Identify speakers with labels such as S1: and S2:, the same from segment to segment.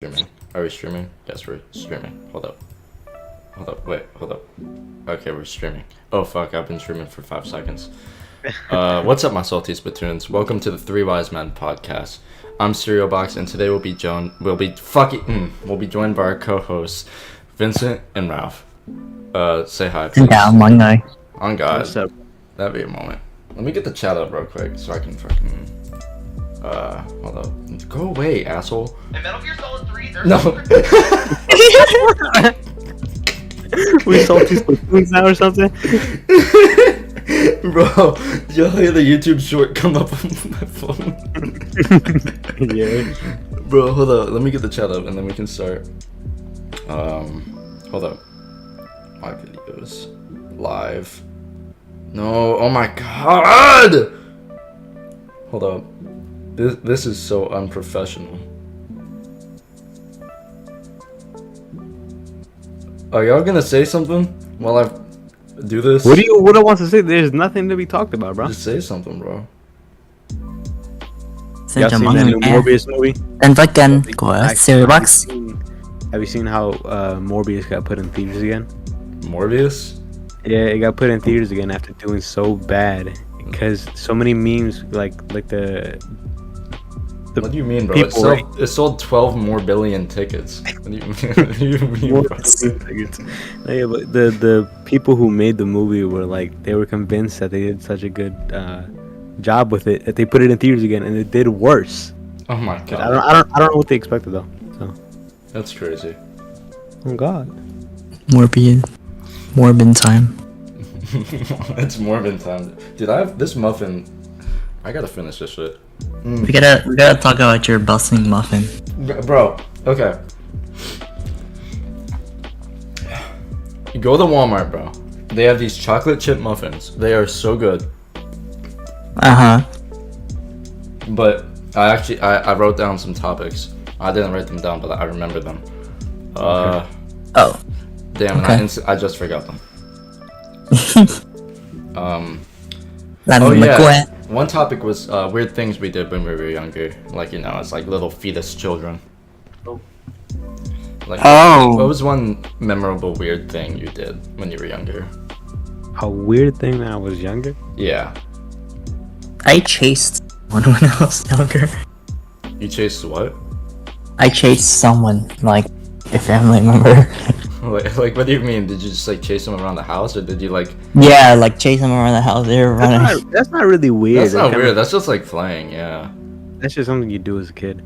S1: Streaming. Are we streaming? Yes, we're streaming. Hold up. Wait, hold up. Okay, we're streaming. Oh fuck, I've been streaming for 5 seconds. What's up, my salty spittoons? Welcome to the Three Wise Men podcast. I'm Cereal Box, and today we'll be joined by our co-hosts, Vincent and Ralph. Say hi, please.
S2: Yeah, one guy.
S1: On God.
S3: What's up?
S1: That'd be a moment. Let me get the chat up real quick so I can fucking. Hold up. Go away, asshole.
S4: In Metal Gear Solid 3, there's
S1: No.
S3: We salty spoons now or something?
S1: Bro, you'll hear the YouTube short come up on my phone.
S3: Yeah.
S1: Bro, hold up. Let me get the chat up and then we can start. Hold up. My videos. Live. No, oh my god! Hold up. This is so unprofessional. Are y'all gonna say something while I do this?
S3: What I want to say? There's nothing to be talked about, bro.
S1: Just say something, bro.
S2: Xin
S3: Y'all
S2: chào
S3: seen
S2: mọi
S3: that
S2: người
S3: new
S2: nha.
S3: Morbius movie?
S2: Đến với kênh của Siri Box.
S3: Have you seen how Morbius got put in theaters again?
S1: Morbius?
S3: Yeah, it got put in theaters again after doing so bad because so many memes like the
S1: What do you mean, bro?
S3: people,
S1: It sold 12 more billion tickets. What do you mean, bro?
S3: Yeah, but the people who made the movie were like they were convinced that they did such a good job with it that they put it in theaters again and it did worse.
S1: Oh my god.
S3: I don't know what they expected though. So
S1: That's crazy.
S3: oh god.
S2: Morbid time.
S1: It's Morbin time. Dude, I have this muffin. I gotta finish this shit.
S2: We gotta talk about your bustling muffin.
S1: Bro, okay. You go to Walmart, bro. They have these chocolate chip muffins. They are so good.
S2: Uh-huh.
S1: But I wrote down some topics. I didn't write them down, but I remember them.
S2: Oh.
S1: Damn,
S2: Okay.
S1: and I just forgot them.
S2: Làm
S1: Oh
S2: mà
S1: yeah.
S2: quên.
S1: One topic was weird things we did when we were younger. Like, you know, it's like little fetus children. Like,
S2: Oh.
S1: what was one memorable weird thing you did when you were younger?
S3: A weird thing when I was younger.
S1: Yeah.
S2: I chased someone when I was younger.
S1: You chased what?
S2: I chased someone, like a family member.
S1: Like, what do you mean? Did you just like chase them around the house, or did you like?
S2: Yeah, like chase them around the house. They were running.
S3: That's not really weird.
S1: That's not
S3: kinda-
S1: weird. That's just like playing. Yeah.
S3: That's just something you do as a kid.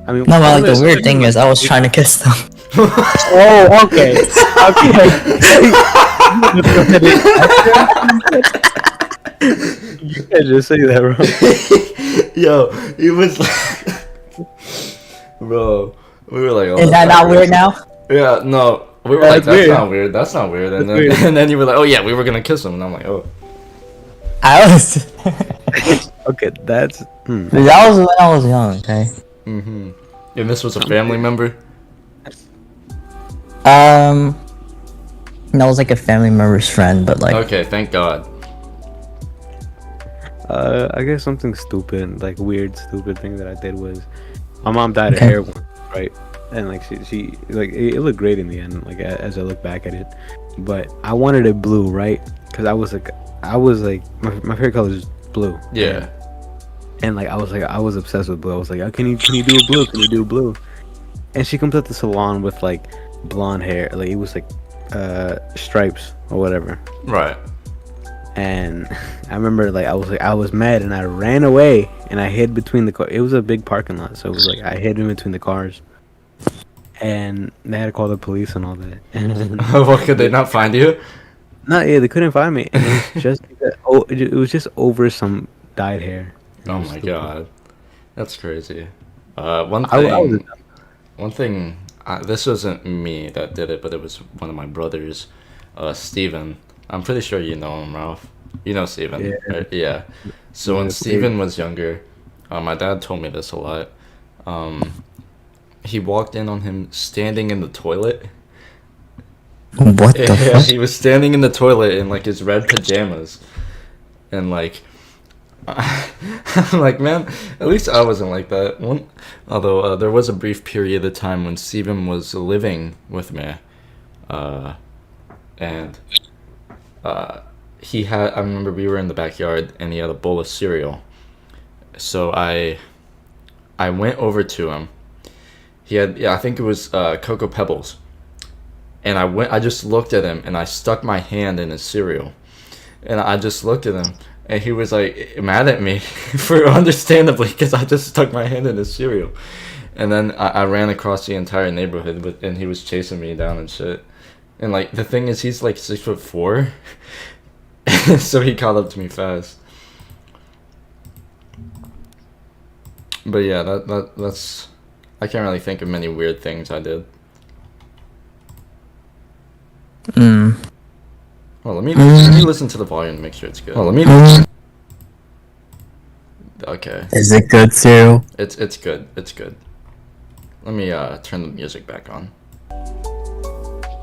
S3: I mean,
S2: No, but like the weird thing is I was trying to kiss them.
S3: Oh, okay. You can't just say that, bro.
S1: Yo, it was like, bro. We were like, oh,
S2: Is that not weird now?
S1: Yeah, no. We were
S3: Yeah,
S1: like,
S3: it's
S1: that's
S3: weird.
S1: not weird. That's not weird. And then,
S3: weird.
S1: and then you were like, oh yeah, we were gonna kiss him, and I'm like, oh.
S2: I was.
S3: Okay, that's.
S2: That was when I was young. Okay.
S1: Mm-hmm. And this was a family member.
S2: That was like a family member's friend, but like.
S1: Okay, thank God.
S3: I guess something stupid, like weird, stupid thing that I did was, my mom dyed her
S2: Okay.
S3: hair once, right? And like she like it looked great in the end, like as I look back at it. But I wanted it blue, right? Because I was like my favorite color is blue.
S1: Yeah.
S3: And like I was obsessed with blue. I was like, oh, can you do blue? Can you do blue? And she comes at the salon with like blonde hair, like it was like stripes or whatever.
S1: Right.
S3: And I remember like I was mad and I ran away and I hid between the car. It was a big parking lot, so it was like I hid in between the cars. And they had to call the police and all that. And
S1: What, could they not find you?
S3: they couldn't find me. And it was just it was just over some dyed hair. It
S1: Oh
S3: was
S1: my
S3: stupid.
S1: God, that's crazy. One
S3: I
S1: thing.
S3: was
S1: One thing. This wasn't me that did it, but it was one of my brothers, Steven. I'm pretty sure you know him, Ralph. You know Steven,
S3: Yeah.
S1: right? Yeah. So when
S3: Yeah,
S1: Steven was younger, my dad told me this a lot. He walked in on him standing in the toilet.
S2: What the
S1: Yeah,
S2: fuck?
S1: he was standing in the toilet in like his red pajamas, and like I'm like, man, at least I wasn't like that. Although there was a brief period of time when Steven was living with me, and I remember we were in the backyard and he had a bowl of cereal. So I went over to him. He had, I think it was Cocoa Pebbles. And I just looked at him and I stuck my hand in his cereal. And I just looked at him and he was like mad at me understandably, because I just stuck my hand in his cereal. And then I ran across the entire neighborhood and he was chasing me down and shit. And like the thing is, he's like 6'4", so he caught up to me fast. But yeah, that's I can't really think of many weird things I did. Well, let me listen to the volume and make sure it's good. Okay.
S2: Is it good too?
S1: It's good. It's good. Let me turn the music back on.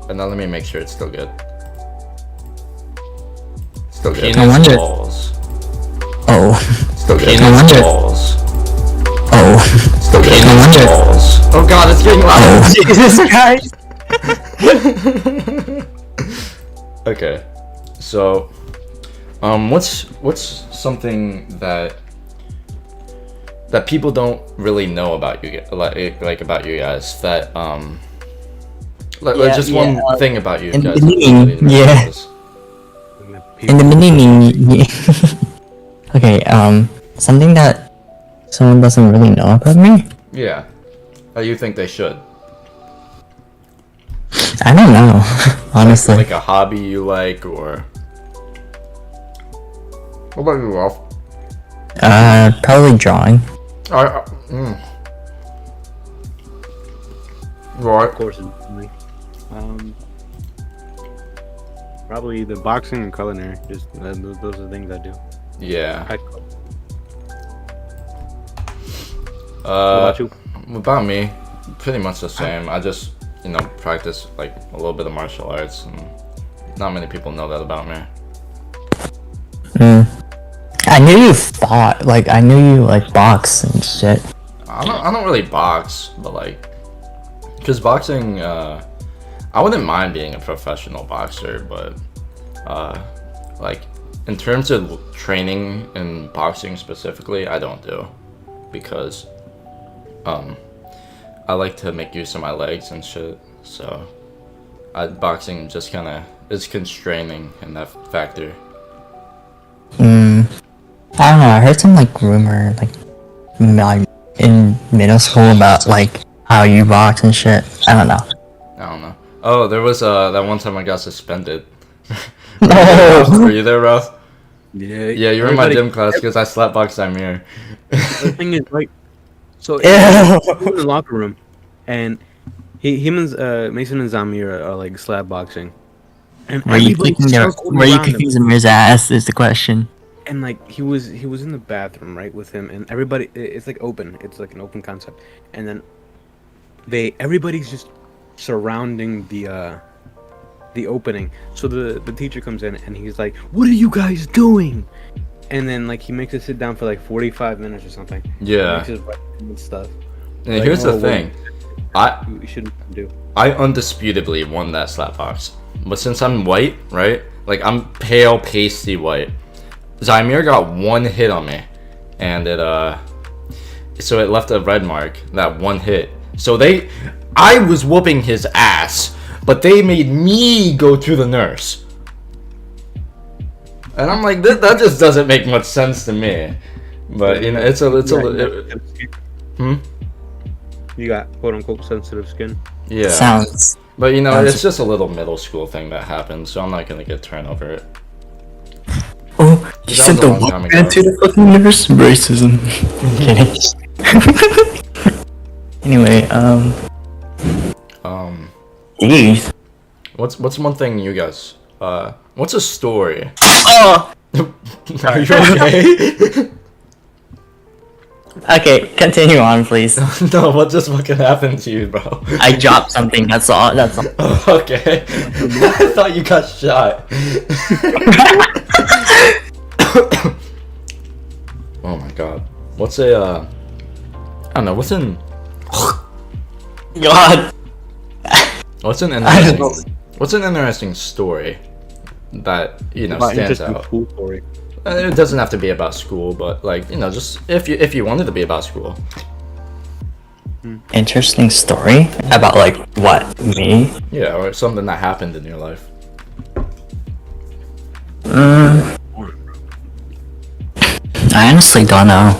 S1: And now let me make sure it's still good. Still good.
S2: I wonder.
S1: Balls.
S2: Oh.
S1: Still good.
S2: I wonder.
S1: Balls.
S2: Oh.
S1: Still good.
S2: I wonder.
S1: Balls. Oh god, it's getting loud.
S2: Oh. Jesus Christ.
S1: Okay. So, what's something that people don't really know about you, like about you guys, that just one thing about you
S2: in
S1: guys.
S2: the beginning, yeah. In the beginning, okay. Something that someone doesn't really know about me.
S1: Yeah. You think they should?
S2: I don't know, honestly.
S1: Like a hobby you like, or what about you, Ralph?
S2: Probably drawing.
S1: Right.
S3: Of course, probably the boxing and culinary. Just those are the things I do.
S1: Yeah.
S3: What about you?
S1: About me, pretty much the same. I just, practice like a little bit of martial arts, and not many people know that about me.
S2: I knew you fought. Like, I knew you box and shit.
S1: I don't really box, but because boxing, I wouldn't mind being a professional boxer, but in terms of training in boxing specifically, I don't do, because I like to make use of my legs and shit, so boxing just kind of is constraining in that factor.
S2: I don't know, I heard some rumor in middle school about how you box and shit. I don't know.
S1: Oh, there was that one time I got suspended.
S2: No.
S1: Were you there, Ralph?
S3: Yeah.
S1: Yeah, you were in my gym class because I slapboxed Amir.
S3: The thing is, so
S2: Ew.
S3: in the locker room, and him and Mason and Zamir are slap boxing, and
S2: Were you
S3: everybody
S2: kicking
S3: circled around him.
S2: Amir's ass is the question.
S3: And he was in the bathroom, right, with him, and everybody, it's open, it's an open concept, and then everybody's just surrounding the opening. So the teacher comes in and he's like, "What are you guys doing?" And then he makes us sit down for 45 minutes or something.
S1: Yeah.
S3: Makes us write and stuff.
S1: And here's the thing,
S3: we shouldn't do.
S1: I undisputably won that slap box, but since I'm white, right, I'm pale pasty white, Zymir got one hit on me, and it left a red mark, that one hit. So I was whooping his ass, but they made me go to the nurse. And I'm like, that just doesn't make much sense to me. But it's a
S3: You got quote unquote sensitive skin.
S1: Yeah.
S2: Sounds.
S1: But it's just a little middle school thing that happened, so I'm not gonna get turned over it.
S2: Oh, you
S1: That
S2: sent
S1: was a
S2: the
S1: long time
S2: one
S1: ago.
S2: man to the fucking nurse? Racism. Kidding. Anyway, Jeez.
S1: What's one thing you guys what's a story?
S2: Oh!
S1: Are you okay?
S2: Okay, continue on, please.
S1: No, what just fucking happened to you, bro?
S2: I dropped something, that's all.
S1: Okay. I thought you got shot. Oh my god. What's a I don't know. What's an
S2: God.
S1: What's an
S2: I don't know.
S1: interesting What's an interesting story that stands
S3: Interesting
S1: out?
S3: school story.
S1: It doesn't have to be about school, but like just if you wanted to be about school.
S2: Interesting story about like what me?
S1: Yeah, or something that happened in your life.
S2: I honestly don't know.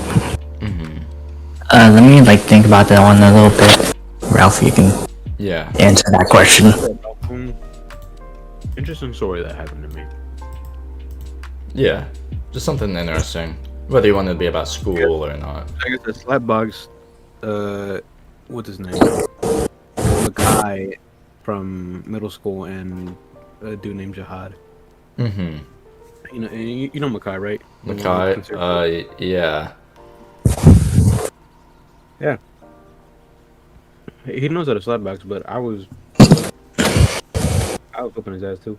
S2: Let me like think about that one a little bit. Ralph, you can
S1: Yeah.
S2: answer that question.
S3: Interesting story that happened to me.
S1: Yeah. Just something interesting. Whether you wanted to be about school or not.
S3: I guess the Slapbox, what's his name? Makai from middle school and a dude named Jihad.
S1: Mm-hmm.
S3: You know Makai, right? The one with
S1: Makai,
S3: conservative-
S1: yeah.
S3: yeah. He knows how to slapbox, but I was whooping his ass too.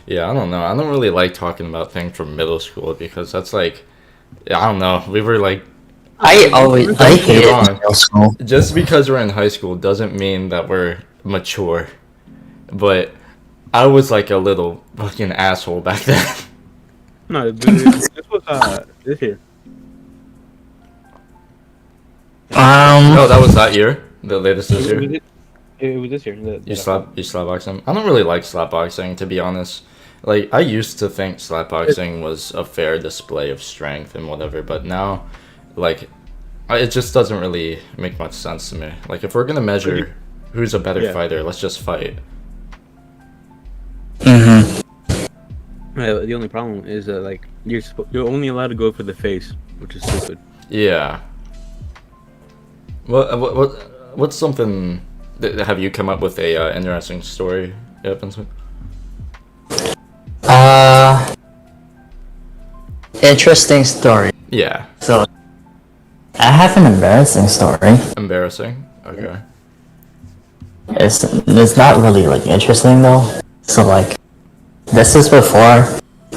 S1: Yeah, I don't know. I don't really like talking about things from middle school because that's like, I don't know. We were like,
S2: I hated
S1: Wrong.
S2: middle school.
S1: just because we're in high school doesn't mean that we're mature. But I was like a little fucking asshole back then.
S3: No, this was this year.
S1: No, that was that year. The latest this year.
S3: It was this year.
S1: You slap boxing. I don't really like slap boxing, to be honest. Like I used to think slap boxing was a fair display of strength and whatever, but now, like, it just doesn't really make much sense to me. Like if we're gonna measure who's a better
S3: Yeah.
S1: fighter, let's just fight.
S3: The only problem is that like you're only allowed to go for the face, which is stupid.
S1: Yeah. What's something? Have you come up with a interesting story, Vincent?
S2: Interesting story.
S1: Yeah.
S2: So, I have an embarrassing story.
S1: Embarrassing. Okay.
S2: It's not really like interesting though. So like, this is before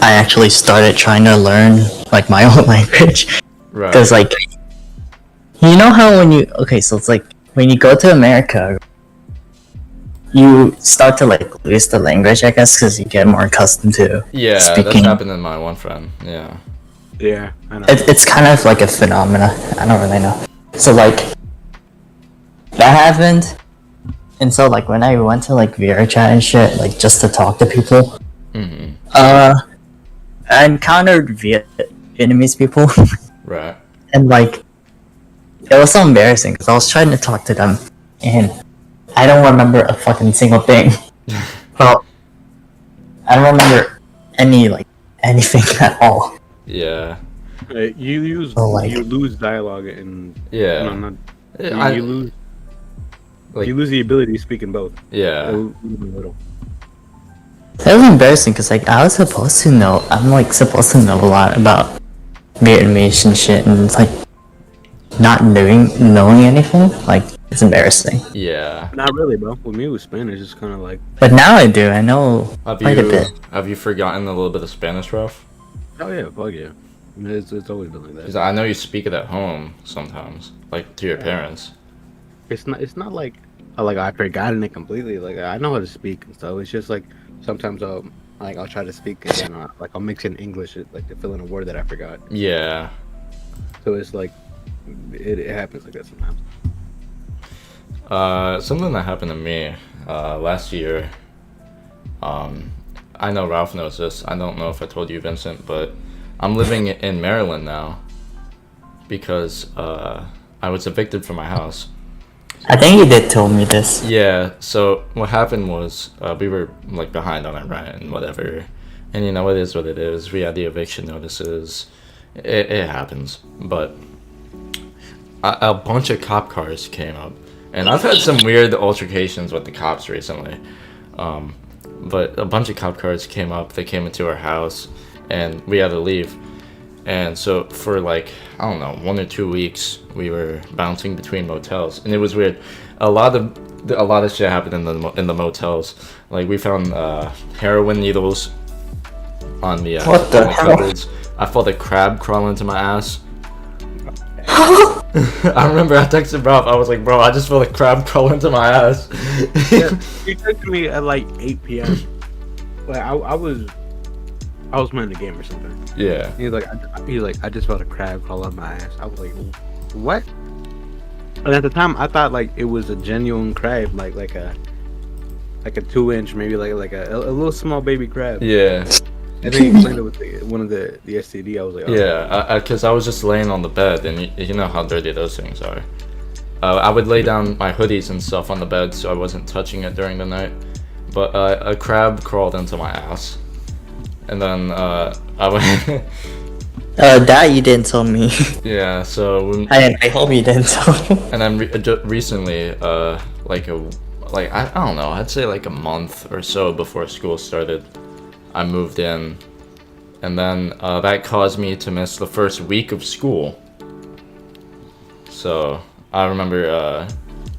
S2: I actually started trying to learn like my own language.
S1: Right.
S2: Because like, you know how so it's like when you go to America, you start to like lose the language, I guess, because you get more accustomed to
S1: Yeah, that's
S2: speaking.
S1: happened to my one friend. Yeah.
S3: Yeah, I know.
S2: It's kind of like a phenomena. I don't really know. So like, that happened, and so like when I went to like VRChat and shit, like just to talk to people, I encountered Vietnamese people,
S1: Right.
S2: and like, it was so embarrassing because I was trying to talk to them, and I don't remember a fucking single thing. Well, I don't remember anything at all.
S1: Yeah.
S3: You lose dialogue and
S1: Yeah.
S3: no, not,
S1: Yeah,
S3: you lose
S1: like-
S3: you lose the ability to speak in both.
S1: Yeah.
S3: A little.
S2: That was embarrassing because like I was supposed to know. I'm like supposed to know a lot about Vietnamese and shit, and it's like not knowing anything. Like it's embarrassing.
S1: Yeah.
S3: Not really, bro. With me, it was Spanish. It's kind of like,
S2: But now I do. I know
S1: Have
S2: quite a bit.
S1: you forgotten a little bit of Spanish, Ralph?
S3: oh yeah, fuck yeah. I mean, it's always been like that.
S1: 'Cause I know you speak it at home sometimes, like to your parents.
S3: It's not like I've forgotten it completely. Like I know how to speak and stuff. It's just like sometimes I'll try to speak and then I'll mix in English like to fill in a word that I forgot.
S1: Yeah.
S3: So it's like it happens like that sometimes.
S1: Something that happened to me last year. I know Ralph knows this. I don't know if I told you, Vincent, but I'm living in Maryland now because I was evicted from my house.
S2: I think you did tell me this.
S1: Yeah, so what happened was we were like behind on our rent and whatever, and you know it is what it is. We had the eviction notices. It happens, but a bunch of cop cars came up, and I've had some weird altercations with the cops recently. But a bunch of cop cars came up. They came into our house, and we had to leave. And so for like, I don't know, 1 or 2 weeks, we were bouncing between motels, and it was weird. A lot of shit happened in the motels. Like we found heroin needles on the
S2: What the hell?
S1: cupboards. I felt a crab crawl into my ass. I remember I texted Ralph. I was like, bro, I just felt a crab crawl into my ass.
S3: Yeah, he texted me at like 8 p.m. Like I was playing the game or something.
S1: Yeah.
S3: He's like, I just felt a crab crawl up my ass. I was like, what? And at the time, I thought like it was a genuine crab, like a 2-inch, maybe like a little small baby crab.
S1: Yeah.
S3: And then he explained it with one of the STD. I was like, oh.
S1: Yeah, because I was just laying on the bed, and you know how dirty those things are. I would lay down my hoodies and stuff on the bed so I wasn't touching it during the night. But a crab crawled into my ass. And then I went...
S2: That you didn't tell me.
S1: Yeah, so...
S2: I hope you didn't tell me.
S1: And then recently, I don't know, I'd say like a month or so before school started, I moved in, and then that caused me to miss the first week of school. So I remember,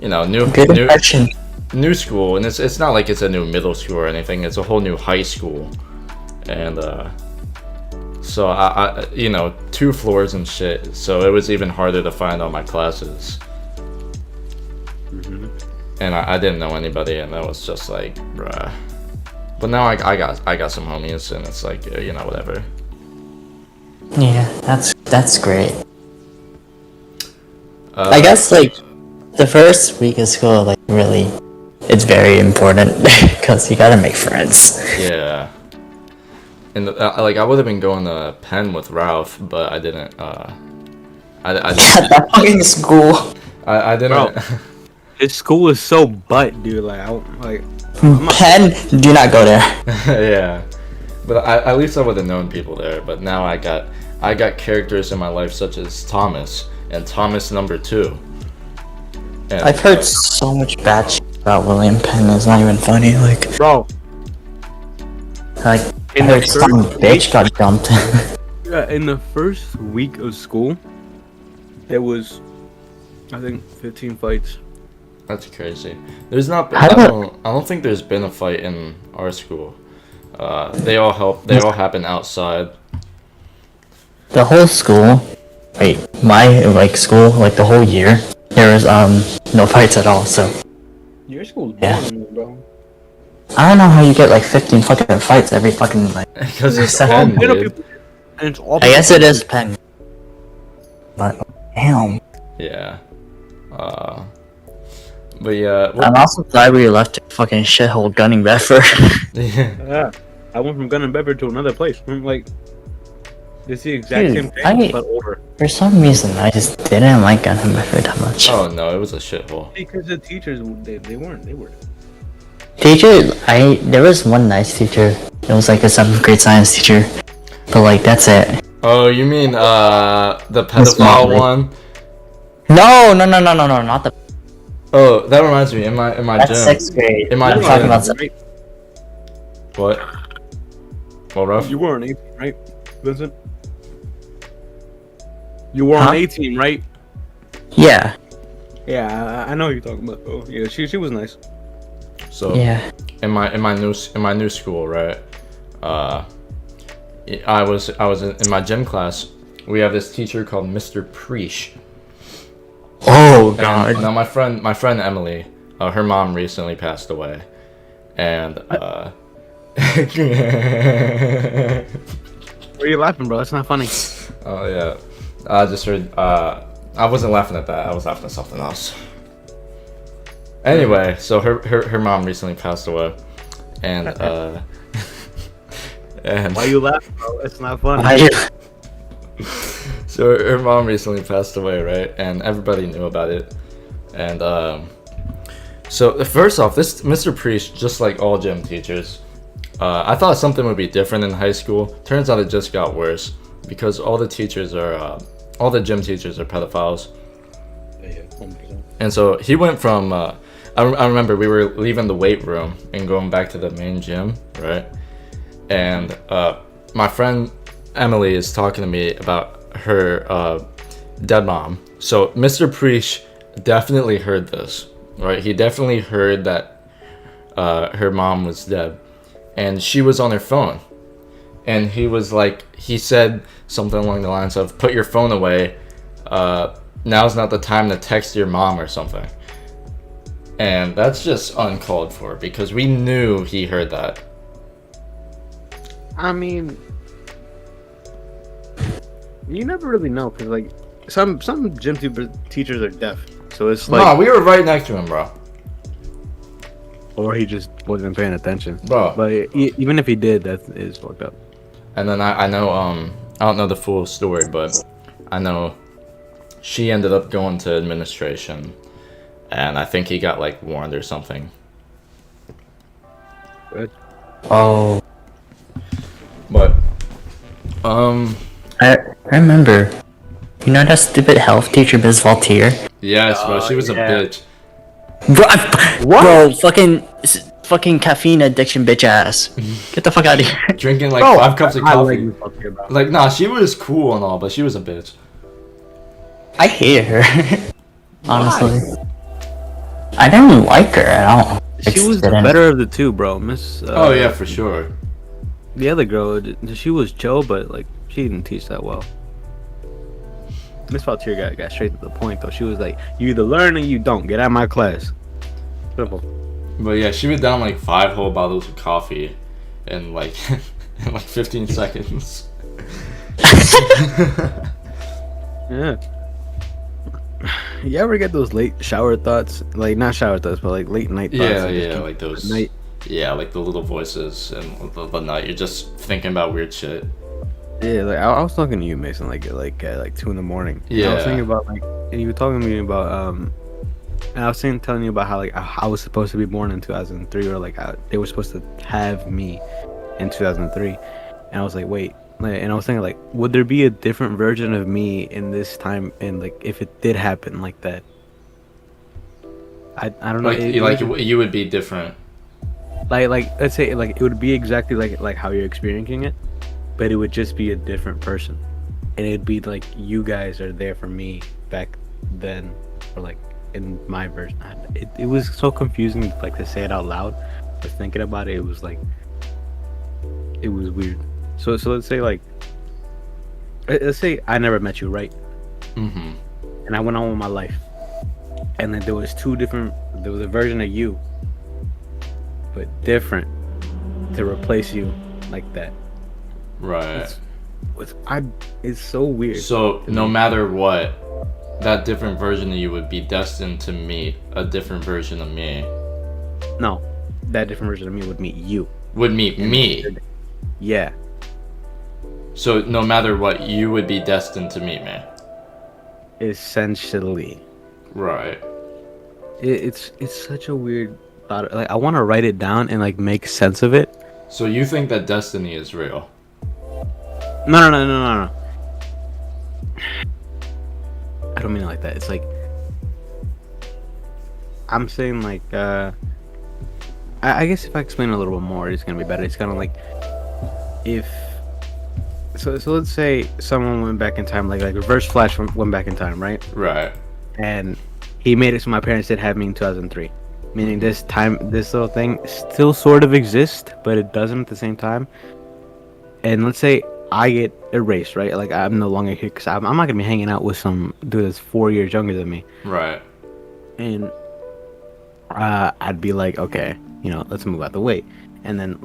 S1: new school, and it's not like it's a new middle school or anything. It's a whole new high school, and so I 2 floors and shit. So it was even harder to find all my classes. And I didn't know anybody, and that was just like, bruh. But now I got some homies, and it's like, whatever.
S2: Yeah, that's great. I guess like the first week of school, like really, it's very important because you gotta make friends.
S1: Yeah. And I would have been going to Penn with Ralph, but I didn't. I didn't.
S2: That fucking school.
S1: I didn't.
S3: Bro. His school is so butt, dude. Like,
S2: Penn, do not go there.
S1: Yeah, but at least I would have known people there. But now I got characters in my life such as Thomas and Thomas number 2. And,
S2: I've heard so much bad shit about William Penn. It's not even funny. Like,
S3: bro,
S2: I heard some bitch got dumped.
S3: yeah, in the first week of school, there was, I think, 15 fights.
S1: That's crazy. There's not. I don't think there's been a fight in our school. They all happen outside.
S2: The whole school, my school, the whole year, there was no fights at all. So
S3: Your school's
S2: Yeah.
S3: boring, bro.
S2: I don't know how you get 15 fucking fights every fucking
S1: Because it's
S2: Penn,
S1: Penn, dude.
S3: And it's all
S2: I guess it is Penn. But damn.
S1: Yeah. But yeah.
S2: I'm also glad we left a fucking shithole Gunning Bedford.
S1: Yeah.
S3: Yeah, I went from Gun and Bedford to another place. I'm like, it's the exact
S2: Dude,
S3: same thing, but older.
S2: For some reason, I just didn't like Gunning Bedford that much.
S1: Oh no, it was a shithole.
S3: Because the teachers, they weren't.
S2: Teacher, there was one nice teacher. It was a 7th grade science teacher. But that's it.
S1: Oh, you mean the
S2: Miss
S1: pedophile
S2: Motley.
S1: one?
S2: No, not the.
S1: Oh, that reminds me. In my
S2: That's
S1: gym.
S2: 6th grade.
S1: In my
S2: I'm
S1: gym.
S2: talking about
S1: What? Well, Ruff?
S3: You were on 18, right, Vincent? You were
S2: Huh?
S3: on 18, right?
S2: Yeah.
S3: Yeah, I know who you're talking about. Oh, yeah, she was nice.
S1: So
S2: Yeah.
S1: in my new school, right? I was in my gym class. We have this teacher called Mr. Preach.
S2: Oh
S1: And
S2: god.
S1: now my friend Emily, her mom recently passed away, and
S3: Why are you laughing, bro? That's not funny.
S1: oh yeah, I just heard. I wasn't laughing at that. I was laughing at something else. Anyway, so her mom recently passed away, and and
S3: Why you laughing, bro? That's not funny.
S1: so her mom recently passed away, right? And everybody knew about it. And so first off, this Mr. Priest, just like all gym teachers, I thought something would be different in high school. Turns out it just got worse because all the gym teachers are pedophiles.
S3: Yeah, 100%.
S1: And so he went from I remember we were leaving the weight room and going back to the main gym, right? And my friend Emily is talking to me about her dead mom. So Mr. Preach definitely heard this, right? He definitely heard that her mom was dead, and she was on her phone, and he was like, he said something along the lines of, "Put your phone away. Now's not the time to text your mom," or something. And that's just uncalled for because we knew he heard that.
S3: I mean, you never really know because like some gym teachers are deaf, so it's like.
S1: No, we were right next to him, bro.
S3: Or he just wasn't paying attention.
S1: Bro.
S3: But even if he did, that is fucked up.
S1: And then I know, I don't know the full story, but I know she ended up going to administration, and I think he got like warned or something.
S3: Good.
S2: Oh,
S1: But,
S2: I remember. You know that stupid health teacher, Ms. Valtier?
S1: yes, bro, she was
S3: yeah.
S1: a bitch.
S2: Bro, fucking caffeine addiction, bitch ass. Get the fuck out of here.
S1: Drinking like
S3: Bro,
S1: 5 cups of
S3: I
S1: coffee.
S3: like this here, bro.
S1: Like, nah, she was cool and all, but she was a bitch.
S2: I hate her. Honestly, I didn't like her at all.
S3: She was the
S2: Didn't.
S3: better of the two, bro. Miss.
S1: Oh yeah, for sure.
S3: The other girl, she was chill, but like she didn't teach that well. Miss Valtier got straight to the point though. She was like, "You either learn or you don't. Get out of my class." Simple.
S1: But yeah, she would down like 5 whole bottles of coffee in like in like 15 seconds.
S3: Yeah. You ever get those late shower thoughts? Like not shower thoughts, but like late night thoughts.
S1: Yeah,
S3: that just
S1: yeah,
S3: keep
S1: like those.
S3: at night.
S1: Yeah, like the little voices and the night. You're just thinking about weird shit.
S3: Yeah, like I was talking to you, Mason, like at 2 in the morning. And I was
S1: Yeah.
S3: thinking about like, and you were talking to me about and I was telling you about how like I was supposed to be born in 2003, or like they were supposed to have me in 2003, and I was like, wait, like, and I was thinking like, would there be a different version of me in this time, and like if it did happen like that? I don't know.
S1: Like you would be different.
S3: Like let's say like it would be exactly like how you're experiencing it, but it would just be a different person, and it'd be like you guys are there for me back then, or like in my version. It was so confusing like to say it out loud, but thinking about it, it was like it was weird. So let's say like let's say I never met you, right?
S1: Mm-hmm.
S3: And I went on with my life, and then there was a version of you, but different, to replace you like that.
S1: Right.
S3: It's so weird.
S1: So no matter what, that different version of you would be destined to meet a different version of me.
S3: No, that different version of me would meet you.
S1: Would meet me.
S3: Yeah.
S1: So no matter what, you would be destined to meet me.
S3: Essentially.
S1: Right.
S3: It's such a weird thought. Like I want to write it down and like make sense of it.
S1: So you think that destiny is real?
S3: No. I don't mean it like that. It's like I'm saying like I guess if I explain it a little bit more, it's gonna be better. It's kind of like if so let's say someone went back in time, like Reverse Flash went back in time, right?
S1: Right.
S3: And he made it so my parents did have me in 2003, meaning this little thing still sort of exists, but it doesn't at the same time. And let's say I get erased, right? Like I'm no longer here because I'm not gonna be hanging out with some dude that's 4 years younger than me.
S1: Right.
S3: And I'd be like, okay, you know, let's move out the way, and then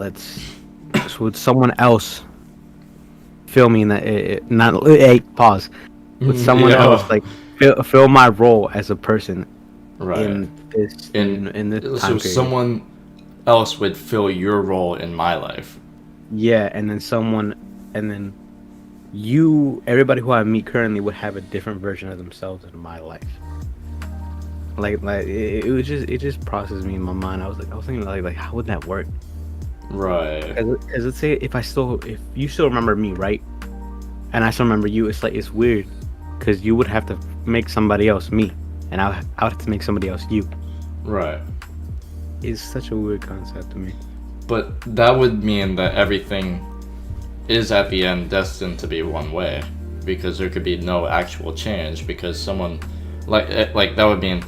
S3: would someone else fill me in that? Pause. Would someone
S1: Yeah.
S3: else like fill my role as a person
S1: Right.
S3: in this in this
S1: So
S3: time period?
S1: someone else would fill your role in my life.
S3: Yeah, and then everybody who I meet currently would have a different version of themselves in my life. Like it just processed me in my mind. I was thinking like how would that work?
S1: Right.
S3: Because let's say if you still remember me, right? And I still remember you, it's weird because you would have to make somebody else me, and I would have to make somebody else you.
S1: Right.
S3: It's such a weird concept to me.
S1: But that would mean that everything is at the end destined to be one way, because there could be no actual change, because someone like that would mean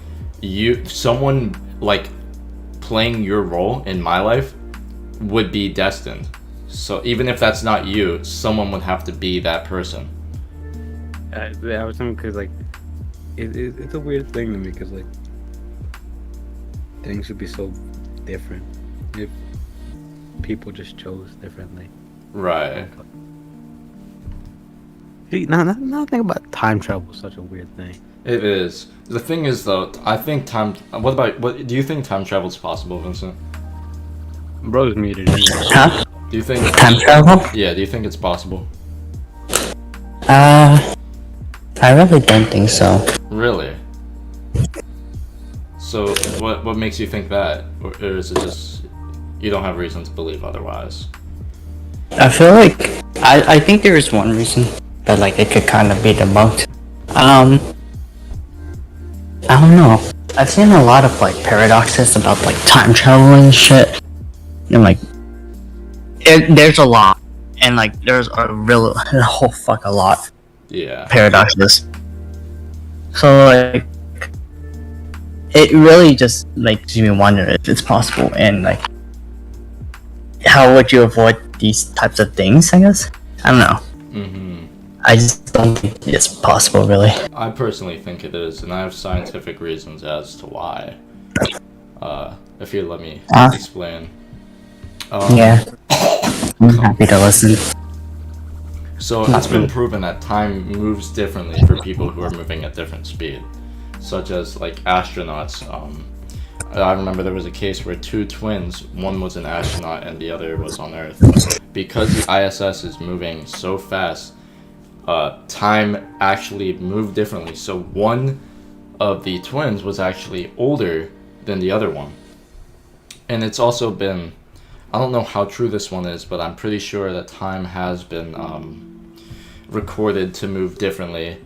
S1: someone like playing your role in my life would be destined So even if that's not you, someone would have to be that person.
S3: I was thinking because like it's a weird thing to me because like things would be so different if people just chose differently.
S1: Right.
S3: See, now think about time travel is such a weird thing.
S1: It is. The thing is, though, I think what do you think time travel is possible, Vincent?
S3: Bro's muted.
S2: Huh?
S1: Do you think,
S2: Time travel?
S1: yeah, do you think it's possible?
S2: I really don't think so.
S1: Really? So, what makes you think that? Or is it just, you don't have reason to believe otherwise?
S2: I feel like I think there is one reason that like it could kind of be debunked. I don't know. I've seen a lot of like paradoxes about like time travel and shit, and like there's a lot, and like there's a whole fuck a lot
S1: Yeah.
S2: paradoxes. So like it really just makes me wonder if it's possible, and like how would you avoid these types of things, I guess. I don't know.
S1: Mm-hmm.
S2: I just don't think it's possible, really.
S1: I personally think it is, and I have scientific reasons as to why. If you let me explain.
S2: Yeah. I'm happy to listen.
S1: So it's been proven that time moves differently for people who are moving at different speed, such as like astronauts. I remember there was a case where two twins, one was an astronaut and the other was on Earth. Because the ISS is moving so fast, time actually moved differently. So one of the twins was actually older than the other one. And it's also been, I don't know how true this one is, but I'm pretty sure that time has been recorded to move differently,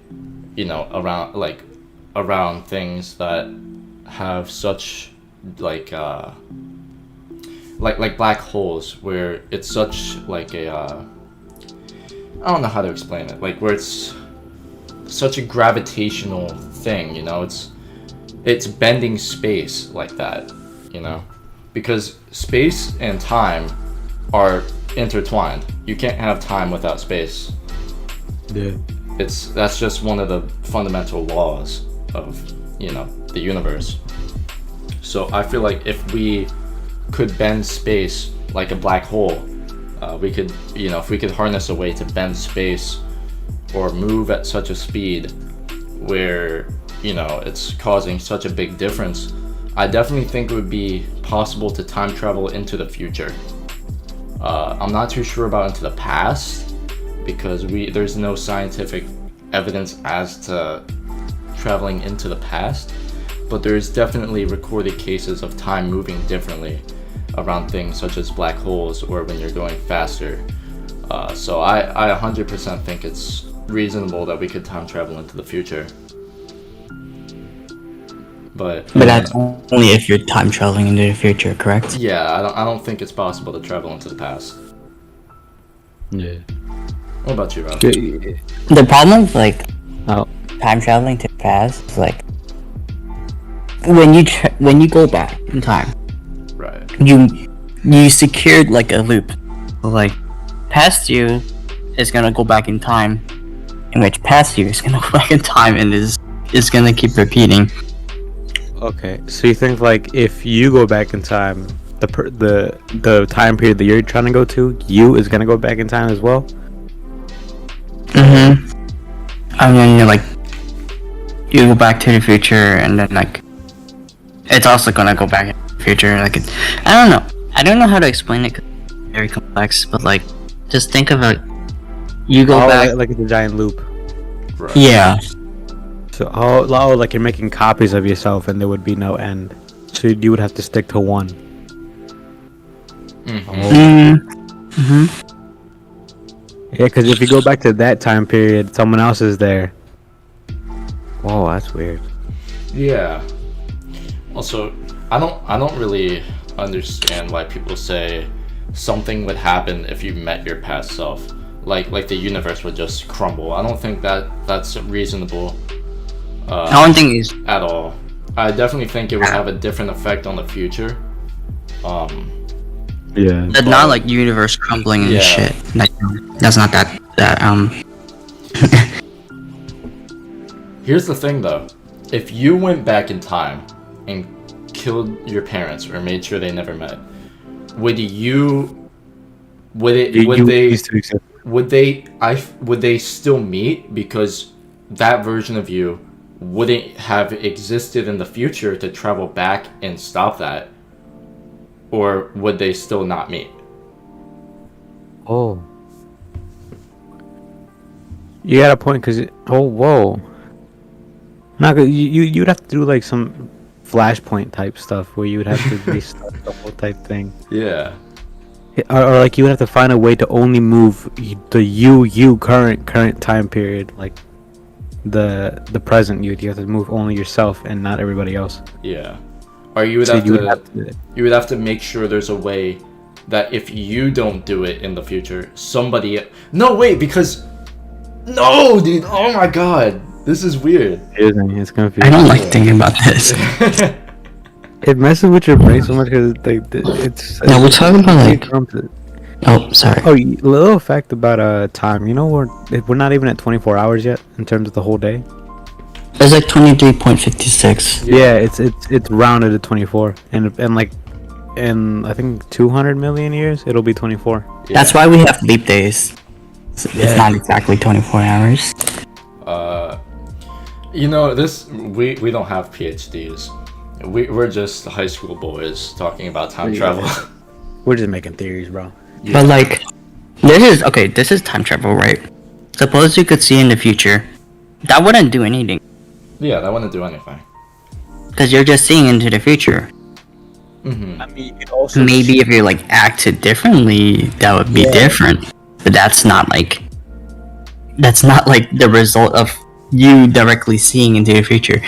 S1: you know, around things that have such like black holes, where it's such like a I don't know how to explain it, like where it's such a gravitational thing, you know, it's bending space like that, you know, because space and time are intertwined. You can't have time without space.
S3: Yeah.
S1: That's just one of the fundamental laws of, you know, the universe. So I feel like if we could bend space like a black hole, we could, you know, if we could harness a way to bend space or move at such a speed where, you know, it's causing such a big difference, I definitely think it would be possible to time travel into the future. I'm not too sure about into the past, because there's no scientific evidence as to traveling into the past, but there's definitely recorded cases of time moving differently around things such as black holes or when you're going faster. So I 100% think it's reasonable that we could time travel into the future. But
S2: that's only if you're time traveling into the future, correct?
S1: yeah, I don't think it's possible to travel into the past.
S3: Yeah.
S1: What about you, Rob?
S2: The problem with like time traveling to the past is like when you go back in time,
S1: Right.
S2: you secured like a loop. Like past you is gonna go back in time, in which past you is gonna go back in time and is gonna keep repeating.
S3: Okay, so you think like if you go back in time, the time period that you're trying to go to, you is gonna go back in time as well?
S2: I mean, like you go back to the future, and then like it's also gonna go back in the future. Like I don't know how to explain it. 'Cause it's very complex, but like just think of it. You go back.
S3: like it's a giant loop.
S1: Right.
S2: Yeah.
S3: So like you're making copies of yourself, and there would be no end. So you would have to stick to one. Yeah, because if you go back to that time period, someone else is there. Whoa, that's weird.
S1: Yeah. Also, I don't really understand why people say something would happen if you met your past self. Like the universe would just crumble. I don't think that's reasonable.
S2: The only thing is
S1: at all. I definitely think it would have a different effect on the future.
S3: Yeah.
S2: But not like universe crumbling and
S1: Yeah.
S2: shit. Like, that's not that.
S1: Here's the thing, though. If you went back in time and killed your parents or made sure they never met, would they still meet because that version of you wouldn't have existed in the future to travel back and stop that, or would they still not meet?
S3: Oh. You got a point, cause whoa. Not good. You'd have to do like some flashpoint type stuff where you would have to restart the whole type thing.
S1: Yeah.
S3: Or like you would have to find a way to only move the current time period, like the present. You have to move only yourself and not everybody else.
S1: Yeah. Or you would
S3: So
S1: have
S3: you
S1: to
S3: would have to.
S1: you would have to make sure there's a way that if you don't do it in the future, somebody. No, wait, because. No, dude. Oh my god. This is weird.
S3: It's confusing.
S2: I don't like thinking about this.
S3: It messes with your brain so much because it's.
S2: No, we're talking about like.
S3: like.
S2: Oh, sorry.
S3: Oh, little fact about time. You know we're not even at 24 hours yet in terms of the whole day.
S2: It's like 23.56.
S3: Yeah, it's rounded to 24, and like, in I think 200 million years it'll be 24.
S2: That's why we have leap days. It's not exactly 24 hours.
S1: You know, we don't have PhDs. We're just high school boys talking about time travel.
S3: We're just making theories, bro.
S2: But like, this is time travel, right? Suppose you could see in the future. That wouldn't do anything.
S1: Yeah, that wouldn't do anything.
S2: Because you're just seeing into the future.
S1: Mm-hmm.
S3: I mean, it also
S2: Maybe if you like acted differently, that would be different. But that's not like the result of you directly seeing into the future.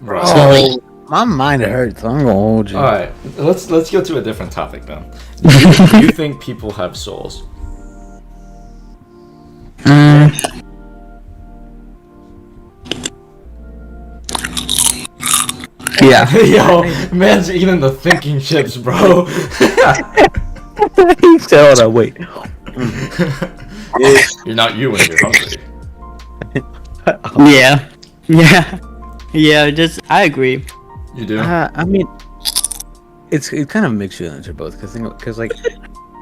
S1: Right.
S2: So like,
S3: my mind hurts. I'm gonna hold you.
S1: All right, let's go to a different topic then. Do you think people have souls?
S2: yeah.
S1: Yo, man's eating the thinking chips, bro.
S3: He said, "Hold on, wait."
S1: You're not you when you're hungry.
S2: Yeah. Just I agree.
S1: You do?
S3: I mean, it kind of mixed feelings for both because like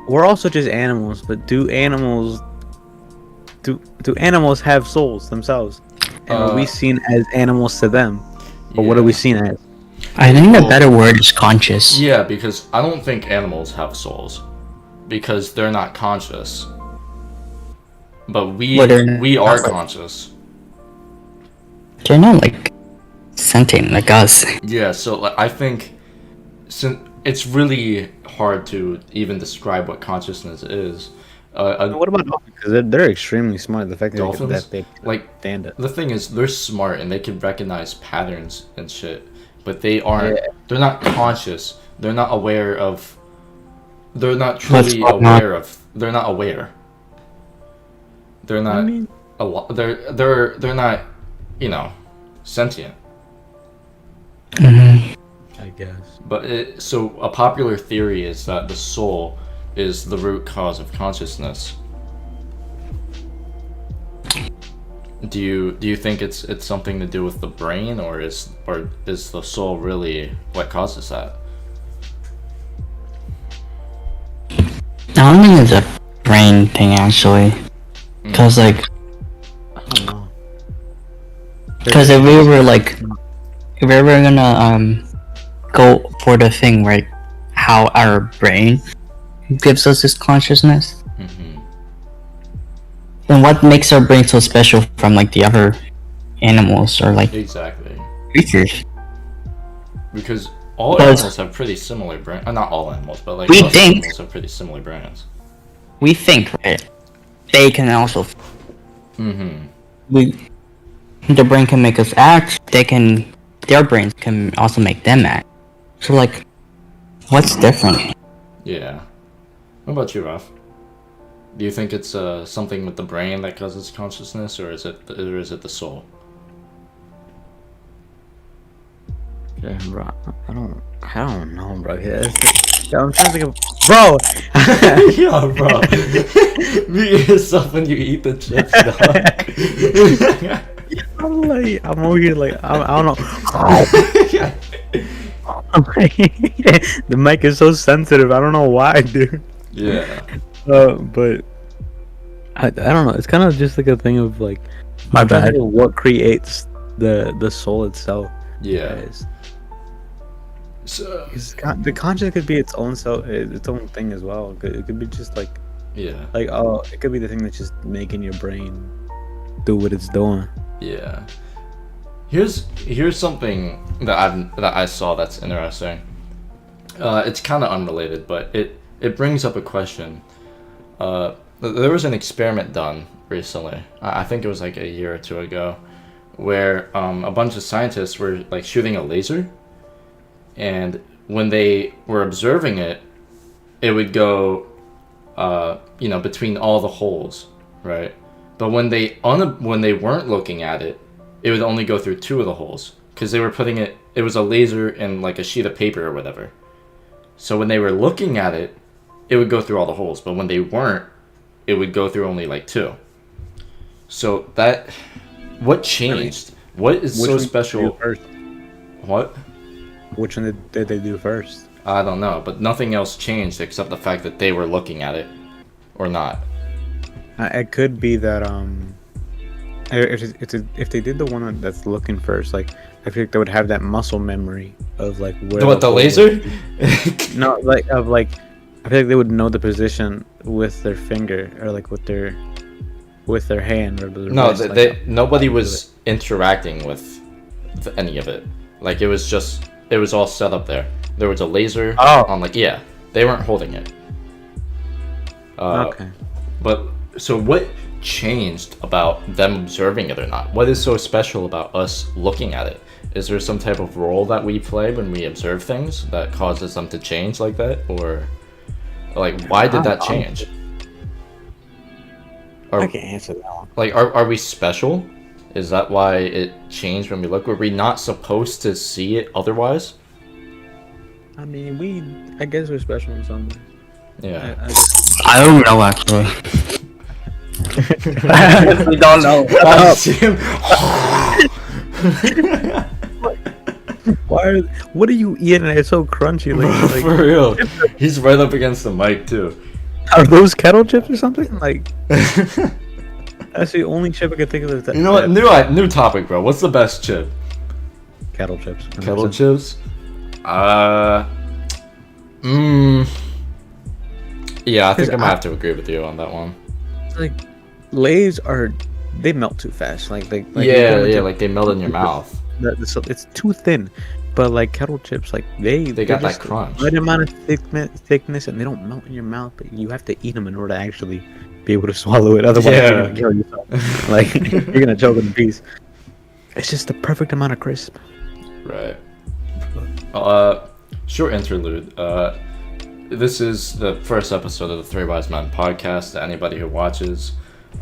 S3: we're also just animals, but do animals have souls themselves? And are we seen as animals to them, or what are we seen as?
S2: I think the better word is conscious.
S1: Yeah, because I don't think animals have souls, because they're not conscious. But we are conscious.
S2: They're not like sentient like us.
S1: Yeah, so like, I think it's really hard to even describe what consciousness is.
S3: What about dolphins? Because they're extremely smart. The fact
S1: Dolphins?
S3: that they
S1: Like,
S3: stand it.
S1: the thing is, they're smart and they can recognize patterns and shit, but they aren't. They're not conscious. They're not aware of. They're not truly aware of. They're not aware. They're not. They're not. You know, sentient.
S3: I guess.
S1: But so a popular theory is that the soul is the root cause of consciousness. Do you think it's something to do with the brain, or is the soul really what causes that?
S2: I don't think it's a brain thing actually, because like,
S3: I don't know.
S2: because if we were gonna go for the thing right, how our brain gives us this consciousness, then what makes our brain so special from like the other animals or like
S1: Exactly.
S2: creatures?
S1: Because all animals have pretty similar brains. Not all animals, but like
S2: We
S1: most
S2: think-
S1: animals have pretty similar brains.
S2: We think, right? They can also the brain can make us act. Their brains can also make them act. So like, what's different?
S1: Yeah. What about you, Ralph? Do you think it's something with the brain that causes consciousness, or is it the soul?
S3: Yeah, bro. I don't know, bro. Yeah, I'm trying to think of, bro.
S1: Yeah, bro. Mute yourself when you eat the chips, dog.
S3: I'm over here like I don't know. The mic is so sensitive. I don't know why, dude.
S1: Yeah.
S3: But I don't know. It's kind of just like a thing of like
S2: My bad.
S3: what creates the soul itself.
S1: Yeah.
S3: Guys.
S1: So,
S3: The conscience could be its own thing as well. It could be just like
S1: yeah.
S3: it could be the thing that's just making your brain do what it's doing.
S1: Yeah. Here's something that I saw that's interesting. It's kind of unrelated, but it brings up a question. There was an experiment done recently. I think it was like a year or two ago, where a bunch of scientists were like shooting a laser, and when they were observing it, it would go, between all the holes, right? But when they weren't looking at it, it would only go through 2 of the holes because they were putting it. It was a laser in like a sheet of paper or whatever. So when they were looking at it, it would go through all the holes. But when they weren't, it would go through only like 2. So what changed? What is so special? What?
S3: Which one did they do first?
S1: I don't know, but nothing else changed except the fact that they were looking at it, or not.
S3: It could be that if they did the one that's looking first, like I feel like they would have that muscle memory of like where
S1: What, the
S3: hole
S1: laser?
S3: is. No, like I feel like they would know the position with their finger or like with their hand or their
S1: No,
S3: wrist,
S1: nobody was interacting with any of it. Like it was all set up there. There was a laser on they weren't holding it.
S3: Okay.
S1: But so what changed about them observing it or not? What is so special about us looking at it? Is there some type of role that we play when we observe things that causes them to change like that, or like why did that change?
S3: I can't answer that one.
S1: Like, are we special? Is that why it changed when we look? Were we not supposed to see it otherwise?
S3: I mean, I guess we're special in some way.
S1: Yeah.
S2: I don't know actually. We don't know.
S3: What are you eating? It's so crunchy. Like,
S1: For real. He's right up against the mic too.
S3: are those kettle chips or something? Like, that's the only chip I can think of.
S1: You know what? New topic, bro. What's the best chip?
S3: Kettle chips. 100%.
S1: Kettle chips? Yeah, I think I might have to agree with you on that one.
S3: Like, Lay's they melt too fast. Like
S1: like they melt in your mouth.
S3: It's too thin. But like kettle chips, like they
S1: got that crunch.
S3: Right amount of thickness, and they don't melt in your mouth. But you have to eat them in order to actually be able to swallow it. Otherwise, you're gonna kill yourself. Like you're gonna choke in a piece. It's just the perfect amount of crisp.
S1: Right. Short interlude. This is the first episode of the Three Wise Men podcast. To anybody who watches,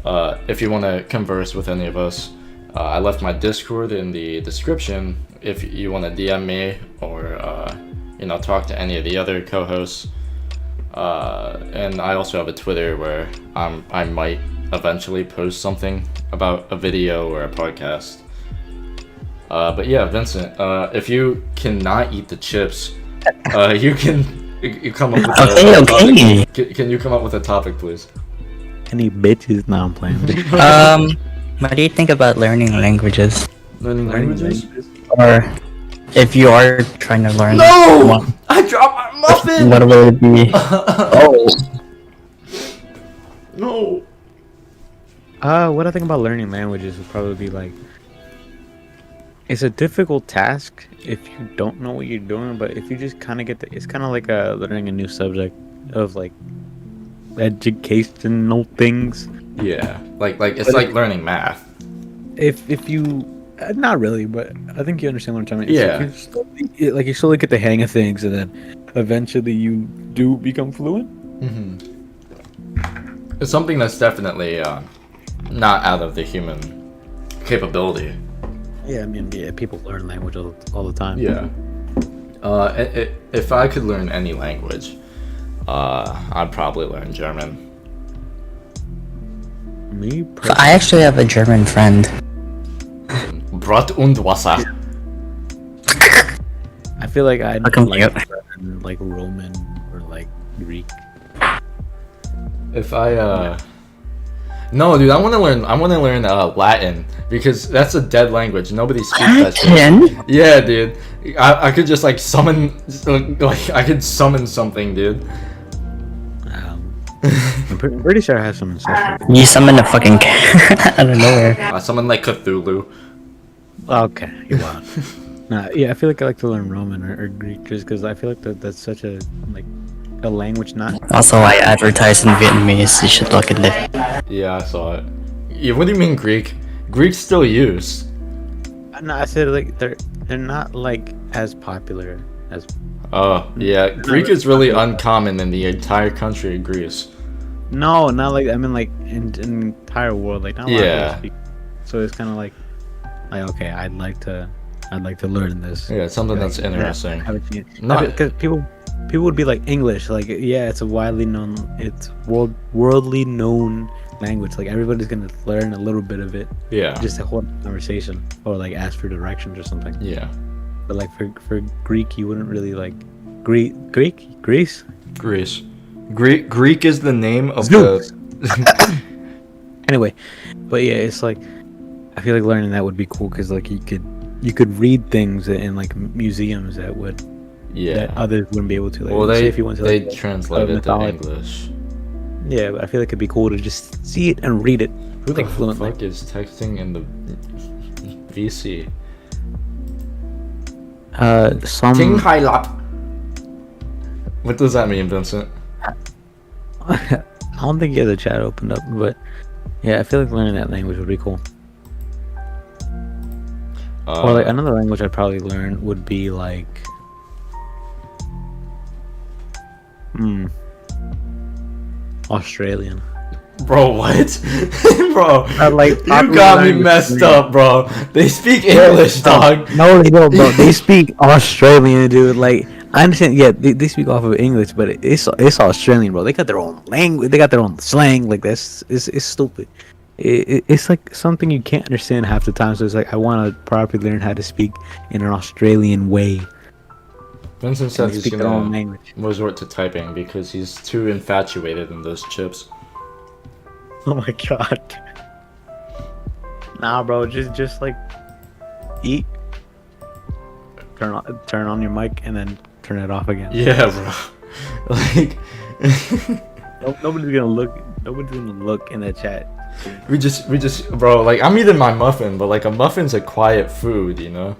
S1: if you want to converse with any of us, I left my Discord in the description. If you want to DM me or talk to any of the other co-hosts, and I also have a Twitter where I might eventually post something about a video or a podcast. But yeah, Vincent, if you cannot eat the chips, you come up with a topic. Can you come up with a topic, please?
S3: Any bitches? No, I'm playing.
S2: What do you think about learning languages?
S1: Learning languages?
S2: Or if you are trying to learn one,
S1: I dropped my muffin!
S2: what would it be? Oh.
S1: No.
S3: What I think about learning languages would probably be like, it's a difficult task if you don't know what you're doing, but if you just kind of it's kind of like learning a new subject of like educational things.
S1: Yeah, like it's like learning math.
S3: If you, not really, but I think you understand what I'm talking about.
S1: Yeah.
S3: You slowly get the hang of things, and then eventually you do become fluent.
S1: Mm-hmm. It's something that's definitely not out of the human capability.
S3: Yeah, I mean, yeah, people learn language all the time.
S1: Yeah. If I could learn any language, I'd probably learn German.
S3: Me,
S2: I actually have a German friend.
S1: Brot und Wasser.
S3: I feel like I'd
S2: How come
S3: like
S2: you-
S3: learn, like Roman or like Greek.
S1: If I no, dude, I want to learn Latin because that's a dead language. Nobody speaks that shit.
S2: Latin?
S1: Yeah, dude. I could just like summon, like I could summon something, dude.
S3: I'm pretty sure I have some ancestral.
S2: You summoned a fucking cat out of nowhere.
S1: I summon like Cthulhu.
S3: Okay, you're wild. Nah, yeah, I feel like I like to learn Roman or Greek just because I feel like that's such a like a language not.
S2: Also, I advertise in Vietnamese. You should look at it.
S1: Yeah, I saw it. Yeah, what do you mean Greek? Greek's still used.
S3: No, I said like they're not like as popular as.
S1: Oh, yeah. Greek is really uncommon in the entire country of Greece.
S3: No, not like I mean like in the entire world, like not a lot of people
S1: Yeah.
S3: speak. So it's kind of like okay, I'd like to learn this.
S1: Yeah, it's something
S3: Like,
S1: that's interesting.
S3: haven't seen it.
S1: Not-
S3: Because people would be like English, like yeah, it's a widely known, it's worldly known language. Like everybody's gonna learn a little bit of it,
S1: Yeah.
S3: just to hold a conversation or like ask for directions or something.
S1: Yeah.
S3: But like for Greek, you wouldn't really like Greece.
S1: Greece. Greek is the name of
S3: Zeus.
S1: the.
S3: Anyway, but yeah, it's like I feel like learning that would be cool because like you could read things in like museums that
S1: Yeah.
S3: others wouldn't be able to. Like,
S1: Well,
S3: say
S1: they
S3: if you went to
S1: they
S3: like,
S1: translate it to
S3: mythology.
S1: English.
S3: Yeah, but I feel like it'd be cool to just see it and read it
S1: Who the
S3: like fluently.
S1: fuck is texting in the VC? King Hai Lap. What does that mean, Vincent?
S3: I don't think he has a chat opened up, but yeah, I feel like learning that language would be cool. Or like another language I'd probably learn would be like, Australian.
S1: Bro, what? Bro,
S3: like,
S1: you
S3: popular
S1: got me
S3: language
S1: messed
S3: learning.
S1: up, bro. They speak English, dog.
S3: No, they don't, bro. They speak Australian, dude. Like, I understand. Yeah, they speak off of English, but it's Australian, bro. They got their own language. They got their own slang. Like that's it's stupid. It's like something you can't understand half the time. So it's like I want to properly learn how to speak in an Australian way.
S1: Vincent said
S3: They
S1: he's
S3: speak their own
S1: gonna
S3: language.
S1: resort to typing because he's too infatuated in those chips.
S3: Oh my god. Nah, bro. Just like eat. Turn on your mic and then turn it off again.
S1: Yeah, bro. Like,
S3: Nobody's gonna look. Nobody's gonna look in the chat.
S1: we just, bro. Like, I'm eating my muffin, but like a muffin's a quiet food, you know.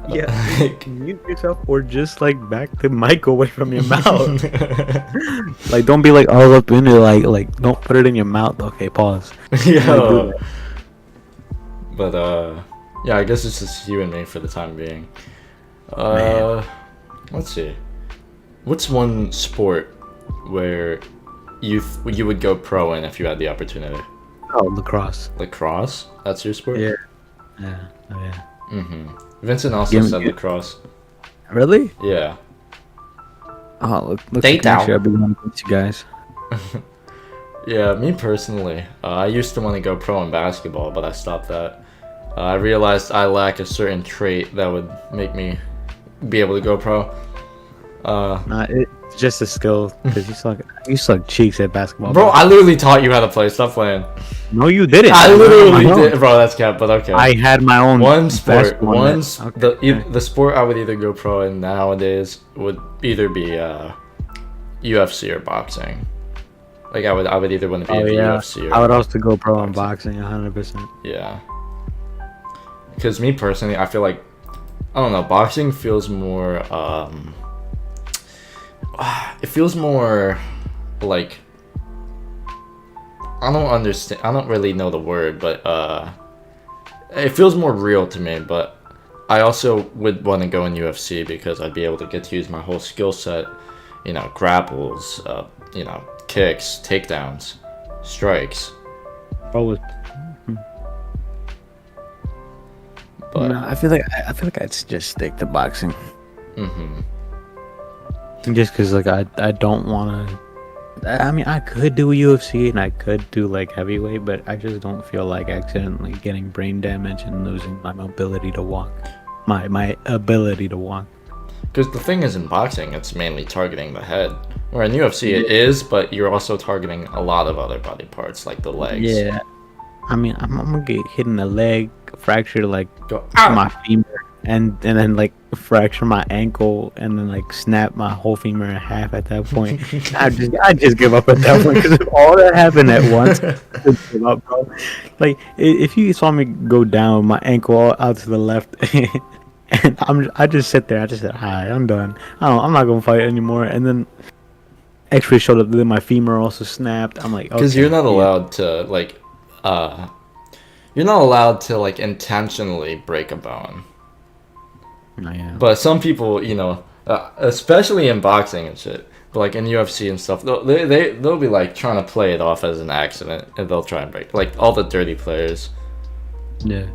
S3: Yeah,
S1: Like,
S3: mute yourself or just like back the mic away from your mouth. Like, don't be like all up in it. Like don't put it in your mouth. Okay, pause.
S1: yeah. But yeah. I guess it's just you and me for the time being.
S3: Man.
S1: Let's see. What's one sport where you would go pro in if you had the opportunity?
S3: Oh, lacrosse.
S1: Lacrosse? That's your sport?
S3: Yeah. Yeah. Oh yeah.
S1: Mm-hmm. Vincent also
S3: Give me-
S1: said lacrosse.
S3: Really?
S1: Yeah.
S3: Oh, look.
S1: They
S3: Next
S1: down.
S3: year I'll be going against you guys.
S1: Yeah, me personally, I used to want to go pro in basketball, but I stopped that. I realized I lack a certain trait that would make me be able to go pro.
S3: Nah, it's just a skill because you suck cheeks at basketball.
S1: Bro, I literally taught you how to play. Stop playing.
S3: No, you didn't.
S1: I literally
S3: No.
S1: did. Bro, that's cap, but okay.
S3: I had my own
S1: One sport.
S3: basketball net. Okay.
S1: The sport I would either go pro in nowadays would either be UFC or boxing. Like I would either want to be
S3: Oh
S1: in the
S3: yeah.
S1: UFC or
S3: I would also go pro in boxing 100%.
S1: yeah. Because me personally, I feel like I don't know. Boxing feels more. It feels more like I don't understand. I don't really know the word, but it feels more real to me. But I also would want to go in UFC because I'd be able to get to use my whole skill set. You know, grapples. You know, kicks, takedowns, strikes.
S3: Bro was
S1: But
S3: No, I feel like I'd just stick to boxing.
S1: hmm
S3: Just because like I don't want to. I mean, I could do UFC and I could do like heavyweight, but I just don't feel like accidentally getting brain damage and losing my mobility to walk. My ability to walk.
S1: because the thing is, in boxing, it's mainly targeting the head. Where in UFC it is, but you're also targeting a lot of other body parts like the legs.
S3: Yeah. I mean, I'm gonna get hit in the leg, fracture like
S1: Go
S3: my femur, and then like fracture my ankle, and then like snap my whole femur in half. At that point, I just give up at that point because if all that happened at once, I just give up, bro. Like if you saw me go down, my ankle all out to the left, and I just sit there. I just said, "Hi, I'm done. I'm not gonna fight anymore." And then X-ray showed up. Then my femur also snapped. I'm like,
S1: Because
S3: okay,
S1: you're not
S3: yeah.
S1: allowed to you're not allowed to like intentionally break a bone.
S3: Oh, yeah.
S1: But some people, especially in boxing and shit, but like in UFC and stuff, they'll be like trying to play it off as an accident, and they'll try and break, like all the dirty players.
S3: Yeah.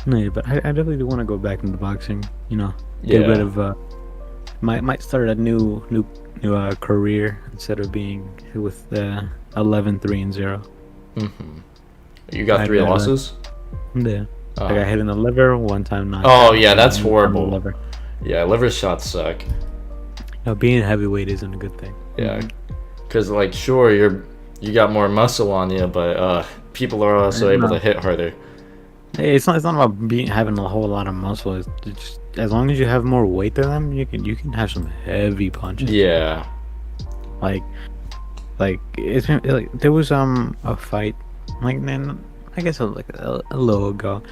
S3: No, yeah, but I definitely do want to go back into boxing. Get
S1: Yeah.
S3: rid of might start a new career instead of being with 11-3-0.
S1: hmm You got
S3: I'd
S1: 3
S3: rather-
S1: losses.
S3: Yeah.
S1: Oh.
S3: I got hit in the liver one time. Knocked
S1: Oh,
S3: out,
S1: yeah, that's
S3: and one time in the
S1: horrible.
S3: liver.
S1: Yeah, liver shots suck.
S3: Being heavyweight isn't a good thing.
S1: Yeah, because like sure you got more muscle on you, but people are also able to hit harder.
S3: Hey, it's not about having a whole lot of muscle. It's just as long as you have more weight than them, you can have some heavy punches.
S1: Yeah.
S3: Like it's been, like there was a fight like then I guess like a little ago.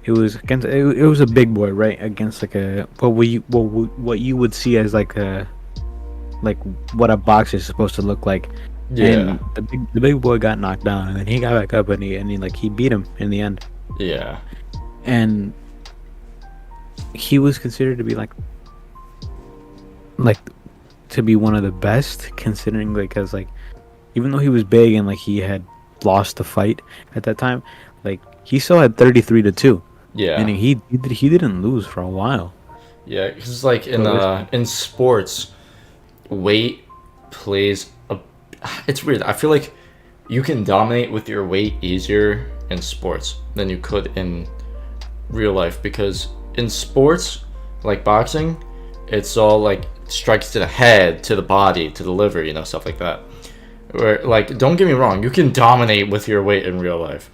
S3: It was against it was a big boy, right, against like a what you would see as like what a boxer is supposed to look like.
S1: Yeah.
S3: And the big boy got knocked down, and then he got back up, and he beat him in the end.
S1: Yeah.
S3: And he was considered to be like to be one of the best, considering like as like even though he was big and like he had lost the fight at that time, like he still had 33-2.
S1: Yeah.
S3: And he didn't lose for a while.
S1: Yeah, because like in sports, weight plays a. It's weird. I feel like you can dominate with your weight easier in sports than you could in real life, because in sports like boxing, it's all like strikes to the head, to the body, to the liver, stuff like that. Where like, don't get me wrong, you can dominate with your weight in real life.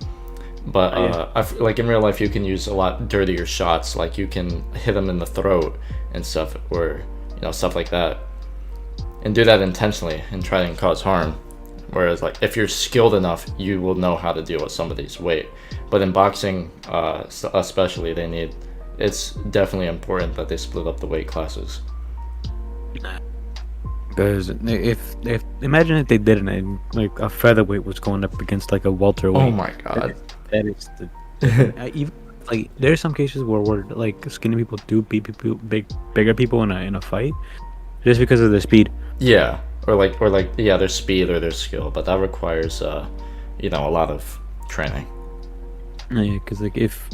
S1: But like in real life, you can use a lot dirtier shots. Like you can hit them in the throat and stuff, or stuff like that, and do that intentionally and try and cause harm. Whereas like if you're skilled enough, you will know how to deal with somebody's weight. But in boxing, especially, it's definitely important that they split up the weight classes.
S3: Because if imagine if they didn't, and like a featherweight was going up against like a welterweight.
S1: Oh my god.
S3: That is the even like there's some cases where like skinny people do beat people, bigger people in a fight just because of their speed.
S1: Yeah, or like yeah, their speed or their skill, but that requires a lot of training.
S3: Yeah, because like if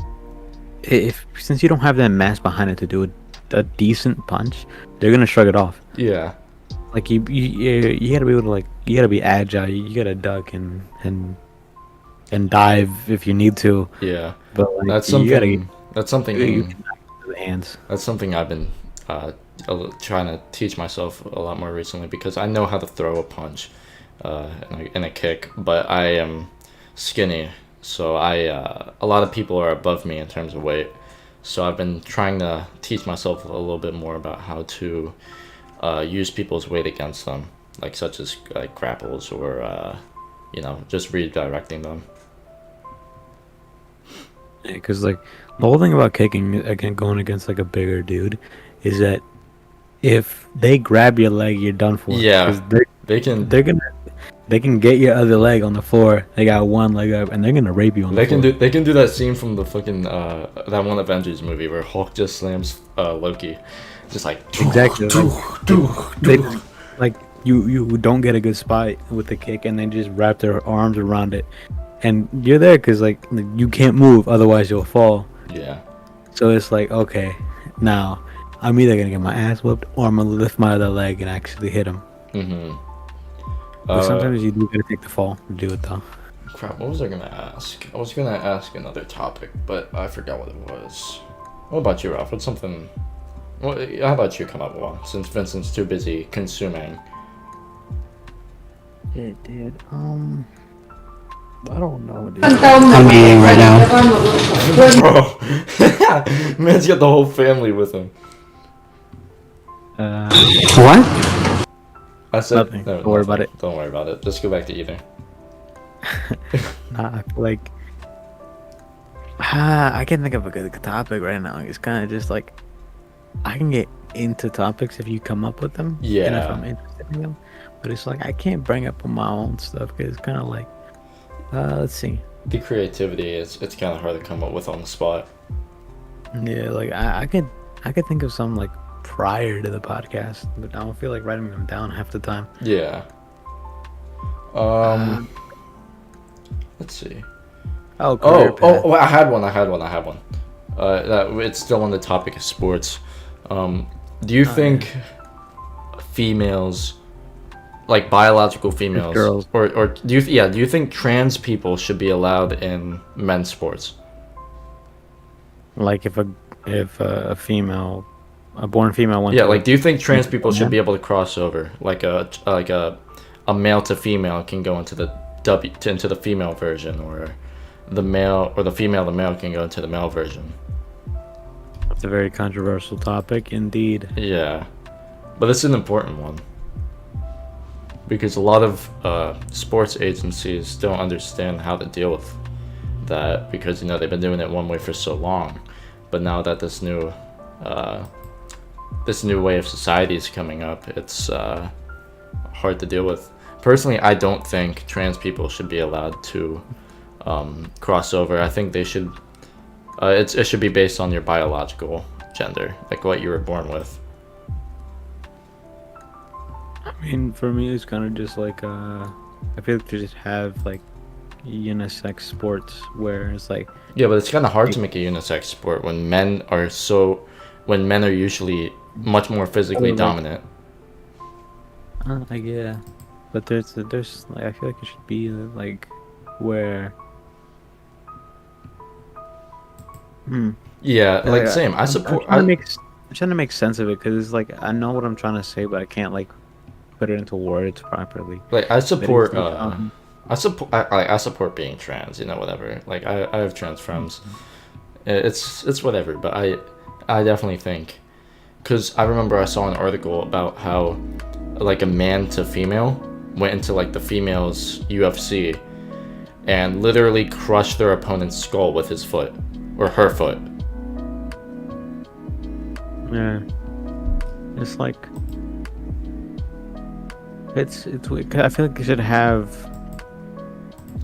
S3: since you don't have that mass behind it to do a decent punch, they're gonna shrug it off.
S1: Yeah.
S3: Like you gotta be able to you gotta be agile. You gotta duck and dive if you need to.
S1: Yeah.
S3: But like,
S1: That's
S3: you
S1: something.
S3: gotta
S1: That's something.
S3: you can the hands.
S1: That's something I've been trying to teach myself a lot more recently, because I know how to throw a punch and a kick, but I am skinny, so a lot of people are above me in terms of weight. So I've been trying to teach myself a little bit more about how to use people's weight against them, like such as like grapples or just redirecting them.
S3: Because like the whole thing about kicking again, going against like a bigger dude, is that if they grab your leg, you're done for.
S1: Yeah,
S3: 'Cause
S1: they can.
S3: they can get your other leg on the floor. They got one leg up, and they're gonna rape you on the floor.
S1: They can do that scene from the fucking that one Avengers movie where Hulk just slams Loki, just like
S3: Exactly. They just, like you don't get a good spot with the kick, and they just wrap their arms around it, and you're there because like you can't move, otherwise you'll fall.
S1: Yeah.
S3: So it's like, okay, now I'm either gonna get my ass whooped or I'm gonna lift my other leg and actually hit him.
S1: Mm-hmm.
S3: But sometimes you do gotta take the fall to do it though.
S1: Crap, what was I gonna ask? I was gonna ask another topic, but I forgot what it was. What about you, Ralph? What's something... how about you come up with one, since Vincent's too busy consuming?
S3: Yeah, dude. I don't know, dude.
S2: I'm eating right now.
S1: Bro, man's got the whole family with him.
S2: What?
S1: I said...
S3: Nothing. Don't worry about it.
S1: Don't worry about it. Just go back to eating.
S3: Nah, I feel like I can't think of a good topic right now. It's kind of just like I can get into topics if you come up with them. And if
S1: Yeah.
S3: I'm interested in them, but it's like I can't bring up my own stuff because it's kind of like, let's see.
S1: The creativity is... It's kind of hard to come up with on the spot.
S3: Yeah, like I could think of some like prior to the podcast, but I don't feel like writing them down half the time.
S1: Yeah. Let's see.
S3: Career path.
S1: Well, I had one. It's still on the topic of sports. Do you think females, like biological females,
S3: girls.
S1: or do you think trans people should be allowed in men's sports?
S3: Like if a female, a born female went
S1: Yeah,
S3: to
S1: like do you think trans people should
S3: Yeah.
S1: be able to cross over, like a male to female can go into the into the female version, or the male or the female to male can go into the male version?
S3: It's a very controversial topic indeed.
S1: Yeah, but it's an important one because a lot of sports agencies don't understand how to deal with that because they've been doing it one way for so long, but now that this new way of society is coming up, it's hard to deal with. Personally, I don't think trans people should be allowed to cross over. I think they should. It should be based on your biological gender, like what you were born with.
S3: I mean, for me, it's kind of just like I feel like to just have like unisex sports where it's like
S1: Yeah, but it's kind of hard to make a unisex sport when men are usually much more physically dominant.
S3: like yeah, but there's like I feel like it should be like where.
S1: Yeah, like same. I support.
S3: I'm trying to make sense of it because it's like I know what I'm trying to say, but I can't like put it into words properly.
S1: Like I support.
S3: But it's like,
S1: I support being trans. Whatever. Like I have trans friends. It's whatever. But I definitely think, because I remember I saw an article about how like a man to female went into like the female's UFC and literally crushed their opponent's skull with his foot or her foot.
S3: Yeah, it's like it's weird. I feel like it should have.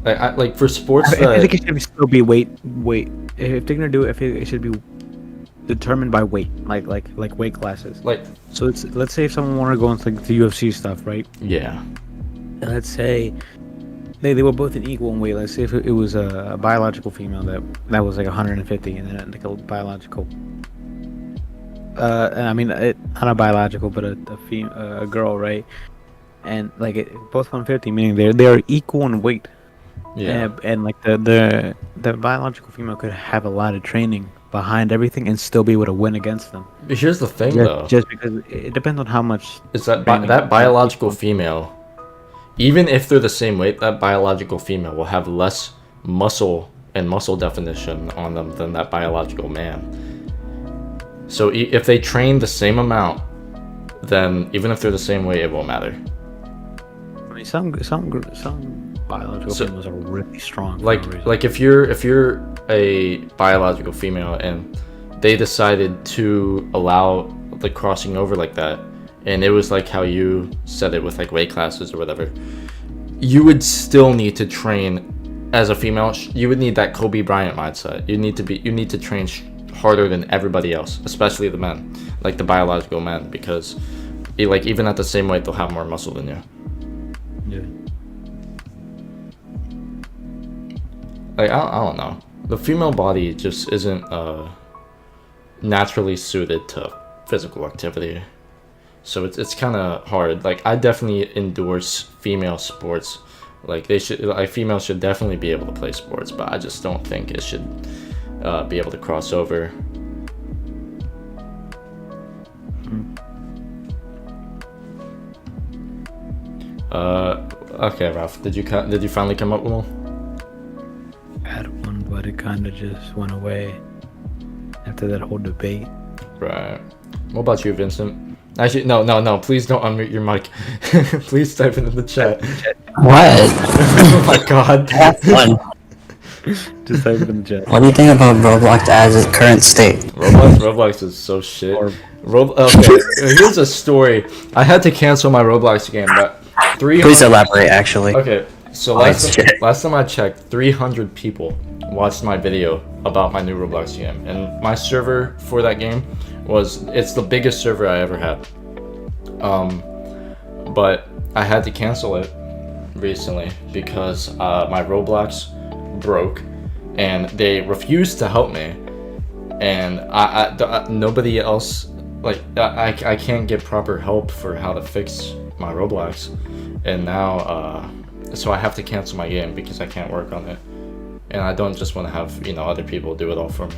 S1: Like for sports
S3: I think it should still be weight. If they're gonna do it, it should be determined by weight, like weight classes.
S1: like
S3: So let's say if someone wanted to go into like the UFC stuff, right?
S1: yeah.
S3: And let's say they were both an equal in weight. Let's say if it was a biological female that was like 150, and then like a biological. And I mean, not a biological, but a girl, right? And like both 150, meaning they're equal in weight.
S1: Yeah.
S3: And like the biological female could have a lot of training behind everything and still be able to win against them.
S1: But here's the thing, though.
S3: Just because it depends on how much.
S1: Is that that biological female, even if they're the same weight, that biological female will have less muscle and muscle definition on them than that biological man. So if they train the same amount, then even if they're the same weight, it won't matter.
S3: I mean, some biological females are really strong. for no reason.
S1: Like if you're a biological female and they decided to allow the crossing over like that, and it was like how you said it with like weight classes or whatever, you would still need to train as a female. You would need that Kobe Bryant mindset. You need to train harder than everybody else, especially the men, like the biological men, because like even at the same weight they'll have more muscle than you.
S3: Yeah.
S1: Like I don't know, the female body just isn't naturally suited to physical activity. So it's kind of hard. Like, I definitely endorse female sports. Like, females should definitely be able to play sports, but I just don't think it should be able to cross over. Okay, Ralph, did you finally come up with one?
S3: I had one, but it kind of just went away after that whole debate.
S1: Right. What about you, Vincent? Actually, no. Please don't unmute your mic. Please type it in the chat.
S2: What?
S1: Oh my god.
S2: Have fun.
S3: Just type it in the chat.
S2: What do you think about Roblox as its current state?
S1: Roblox is so shit. Okay, here's a story. I had to cancel my Roblox game, but 300.
S2: Please elaborate, actually.
S1: Okay, so last time I checked, 300 people watched my video about my new Roblox game, and my server for that game it's the biggest server I ever had. But I had to cancel it recently because my Roblox broke, and they refused to help me, and nobody else, like, I can't get proper help for how to fix my Roblox, and now so I have to cancel my game because I can't work on it, and I don't just want to have other people do it all for me.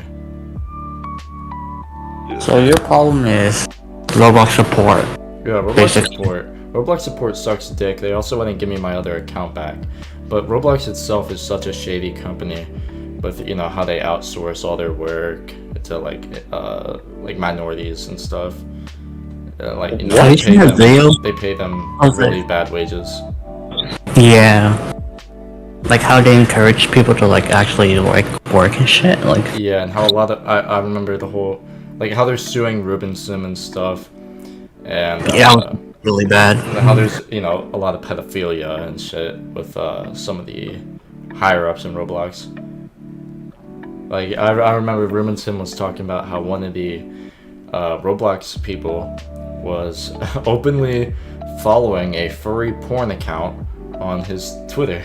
S2: So your problem is Roblox support.
S1: Yeah, Roblox support sucks dick. They also wouldn't give me my other account back. But Roblox itself is such a shady company with how they outsource all their work to like minorities and stuff. They pay them really bad wages.
S2: Yeah. Like how they encourage people to like actually like work and shit. Like
S1: yeah, and how a lot of I remember the whole how they're suing Ruben Sim and stuff, and
S2: really bad.
S1: And how there's a lot of pedophilia and shit with some of the higher ups in Roblox. Like I remember Ruben Sim was talking about how one of the Roblox people was openly following a furry porn account on his Twitter.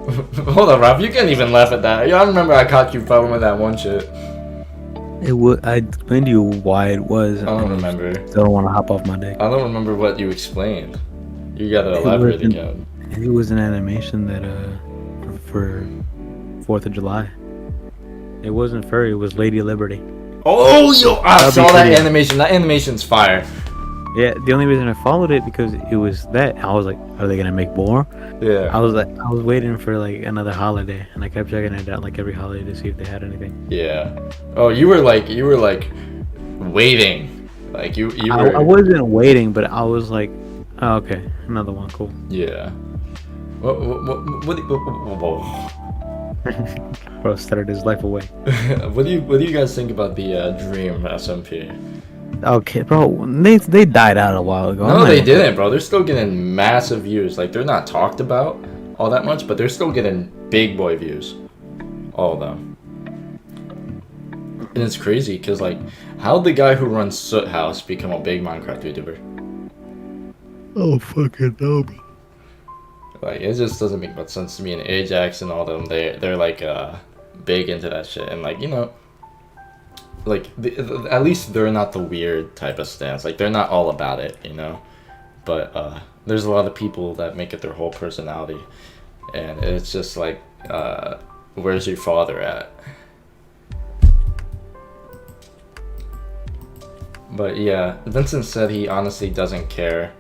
S1: Hold on, Rob. You can't even laugh at that. I remember I caught you fucking with that one shit.
S3: I explained to you why it was.
S1: I don't remember.
S3: Still don't want to hop off my dick.
S1: I don't remember what you explained. You gotta elaborate again.
S3: It was an animation that for 4th of July. It wasn't furry. It was Lady Liberty.
S1: Oh, I saw that animation. That animation's fire.
S3: Yeah, the only reason I followed it because it was that. I was like, are they gonna make more?
S1: Yeah.
S3: I was waiting for like another holiday, and I kept checking it out like every holiday to see if they had anything.
S1: Yeah. Oh, you were like waiting. Like you were.
S3: I wasn't waiting, but I was like, oh, okay, another one, cool.
S1: Yeah. What
S3: Bro started his life away.
S1: What do you guys think about the Dream SMP?
S3: Okay, bro, they died out a while ago.
S1: No, they didn't, bro. They're still getting massive views. Like, they're not talked about all that much, but they're still getting big boy views. All of them. And it's crazy, because, like, how'd the guy who runs Soot House become a big Minecraft YouTuber?
S3: Oh, fucking no, bro.
S1: Like, it just doesn't make much sense to me. And Ajax and all them, they're like, big into that shit. And, like, like, at least they're not the weird type of stance. Like, they're not all about it, But there's a lot of people that make it their whole personality. And it's just like, where's your father at? But yeah, Vincent said he honestly doesn't care.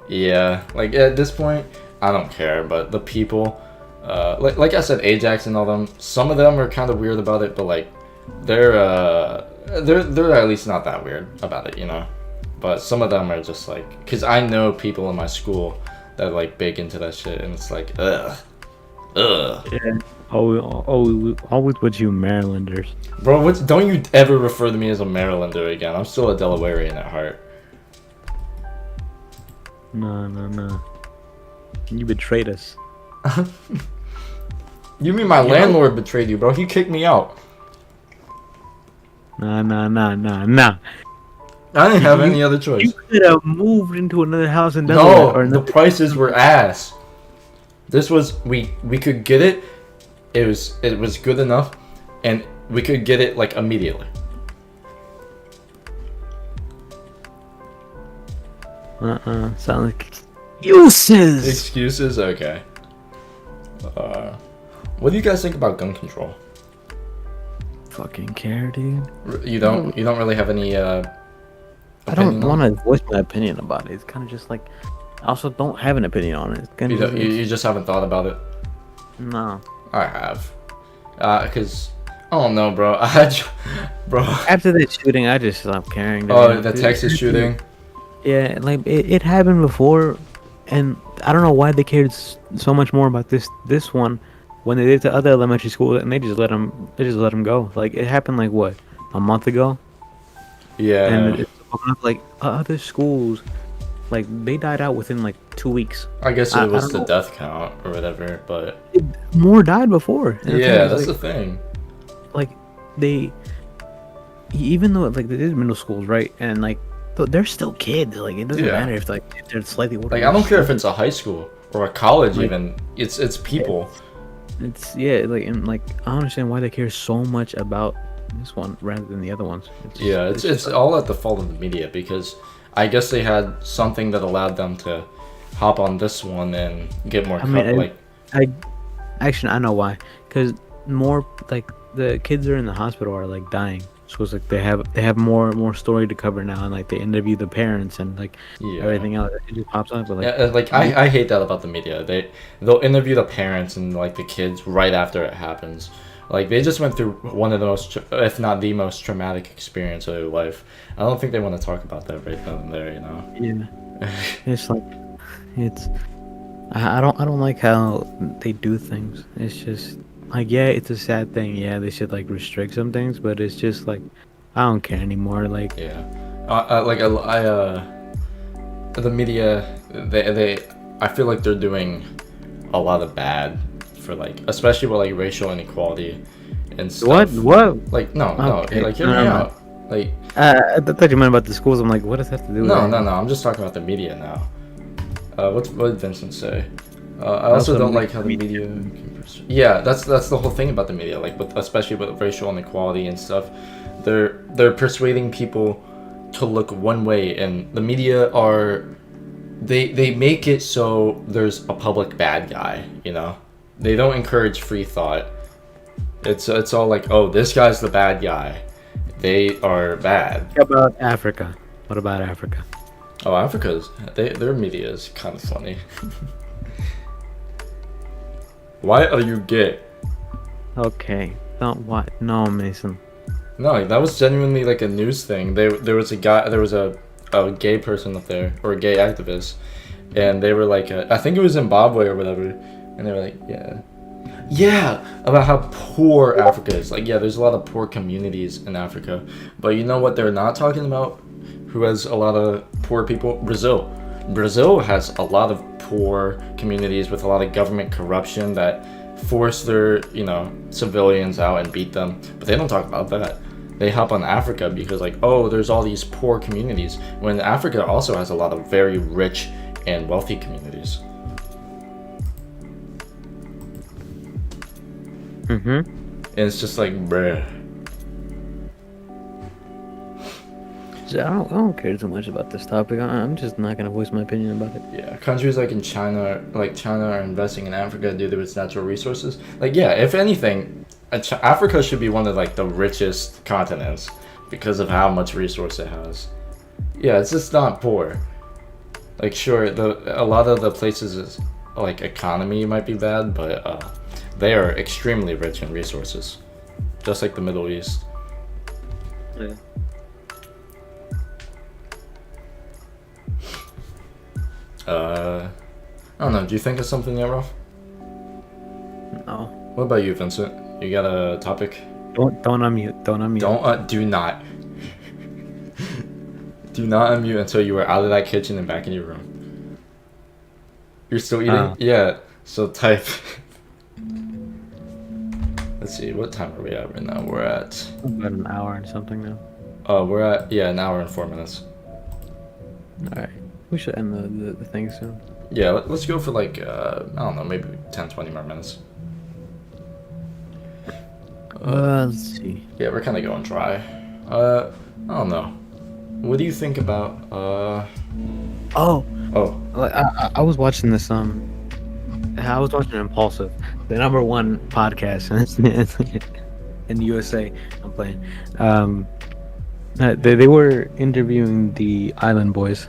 S1: Yeah, like at this point, I don't care. But the people, like I said, Ajax and all them, some of them are kind of weird about it, but like, they're at least not that weird about it, But some of them are just like, cause I know people in my school that are like big into that shit, and it's like, ugh.
S3: Yeah. Always with you Marylanders.
S1: Bro, don't you ever refer to me as a Marylander again. I'm still a Delawarean at heart.
S3: No. You betrayed us.
S1: You mean my landlord betrayed you, bro? He kicked me out.
S3: Nah.
S1: I didn't have any other choice.
S3: You could have moved into another house in Delaware.
S1: No, the prices were ass. This was we could get it. It was good enough, and we could get it like immediately.
S3: Sound like excuses.
S1: Excuses? Okay. What do you guys think about gun control?
S3: Fucking care, dude.
S1: You don't really have any
S3: I don't
S1: opinion on
S3: want to voice my opinion about it. It's kind of just like I also don't have an opinion on it. It's
S1: it?
S3: kind
S1: You,
S3: of
S1: don't- you just haven't thought about it.
S3: no.
S1: I have. Cause I don't know, bro. Bro.
S3: After the shooting, I just stopped caring. to be
S1: Oh,
S3: honest
S1: the
S3: with you.
S1: Texas shooting.
S3: Yeah, like it happened before, and I don't know why they cared so much more about this one when they did to other elementary schools, and they just let them go. Like it happened like what, a month ago,
S1: Yeah.
S3: and it's like other schools, like they died out within like 2 weeks.
S1: I guess
S3: I
S1: it was
S3: don't
S1: the
S3: know.
S1: death count or whatever, but
S3: More died before. And the thing
S1: yeah,
S3: is,
S1: that's
S3: like,
S1: the thing.
S3: like they, even though like they did middle schools, right, and like they're still kids. Like it doesn't
S1: Yeah.
S3: matter if if they're slightly older.
S1: Like I don't care if it's a high school or a college
S3: Like-
S1: even. It's people.
S3: It's like and like I understand why they care so much about this one rather than the other ones.
S1: Yeah, it's all at the fault of the media because I guess they had something that allowed them to hop on this one and get more
S3: I mean,
S1: like
S3: I actually I know why, because more like the kids are in the hospital are like dying, so it's like they have more story to cover now, and like they interview the parents and like
S1: yeah.
S3: everything else. It just pops up, but like
S1: Yeah, like I hate that about the media. They'll interview the parents and like the kids right after it happens. Like they just went through one of the most, if not the most traumatic experience of their life. I don't think they want to talk about that right then and there. You know.
S3: yeah, it's like it's I don't like how they do things. It's just like yeah, it's a sad thing. Yeah, they should like restrict some things, but it's just like I don't care anymore. Like
S1: Yeah. The media, they, I feel like they're doing a lot of bad for like, especially with like racial inequality and stuff.
S3: what?
S1: Like no,
S3: Okay.
S1: like hear me
S3: No, no.
S1: out. Like
S3: I thought you meant about the schools. I'm like, what does that have to do with
S1: no,
S3: it?
S1: no, no. I'm just talking about the media now. What did Vincent say? I also don't like how the media. Yeah, that's the whole thing about the media. Like, especially with racial inequality and stuff, they're persuading people to look one way, and the media are they make it so there's a public bad guy. You know, they don't encourage free thought. It's all like, oh, this guy's the bad guy. They are bad.
S3: What about Africa? What about Africa?
S1: Oh, Africa's their media is kind of funny. Why are you gay?
S3: Okay, don't what? No, Mason.
S1: No, that was genuinely like a news thing. There was a gay person up there or a gay activist, and they were like, I think it was Zimbabwe or whatever, and they were like, yeah, about how poor Africa is. Like, yeah, there's a lot of poor communities in Africa, but you know what they're not talking about? Who has a lot of poor people? Brazil. Brazil has a lot of poor communities with a lot of government corruption that force their, civilians out and beat them. But they don't talk about that. They hop on Africa because like, oh, there's all these poor communities. When Africa also has a lot of very rich and wealthy communities.
S3: Mm-hmm.
S1: And it's just like, bruh.
S3: I don't care too much about this topic. I'm just not gonna voice my opinion about it.
S1: Yeah, countries like China are investing in Africa due to its natural resources. Like, yeah, if anything, Africa should be one of like the richest continents because of how much resource it has. Yeah, it's just not poor. Like, sure, a lot of the places like economy might be bad, but they are extremely rich in resources, just like the Middle East.
S3: Yeah.
S1: I don't know. Do you think of something yet, Ralph?
S3: No.
S1: What about you, Vincent? You got a topic?
S3: Don't unmute. Don't unmute.
S1: Do not. Do not unmute until you are out of that kitchen and back in your room. You're still eating?
S3: Oh.
S1: Yeah. So type. Let's see. What time are we at right now? We're at.
S3: About an hour and something now.
S1: We're at an hour and 4 minutes.
S3: All right. We should end the thing soon.
S1: Yeah. Let's go for like I don't know, maybe 10, 20 more minutes.
S3: Let's see.
S1: Yeah, we're kind of going dry. I don't know. What do you think about
S3: Oh,
S1: Oh,
S3: I was watching this. I was watching Impulsive, the #1 podcast in the USA. I'm playing. They were interviewing the Island Boys.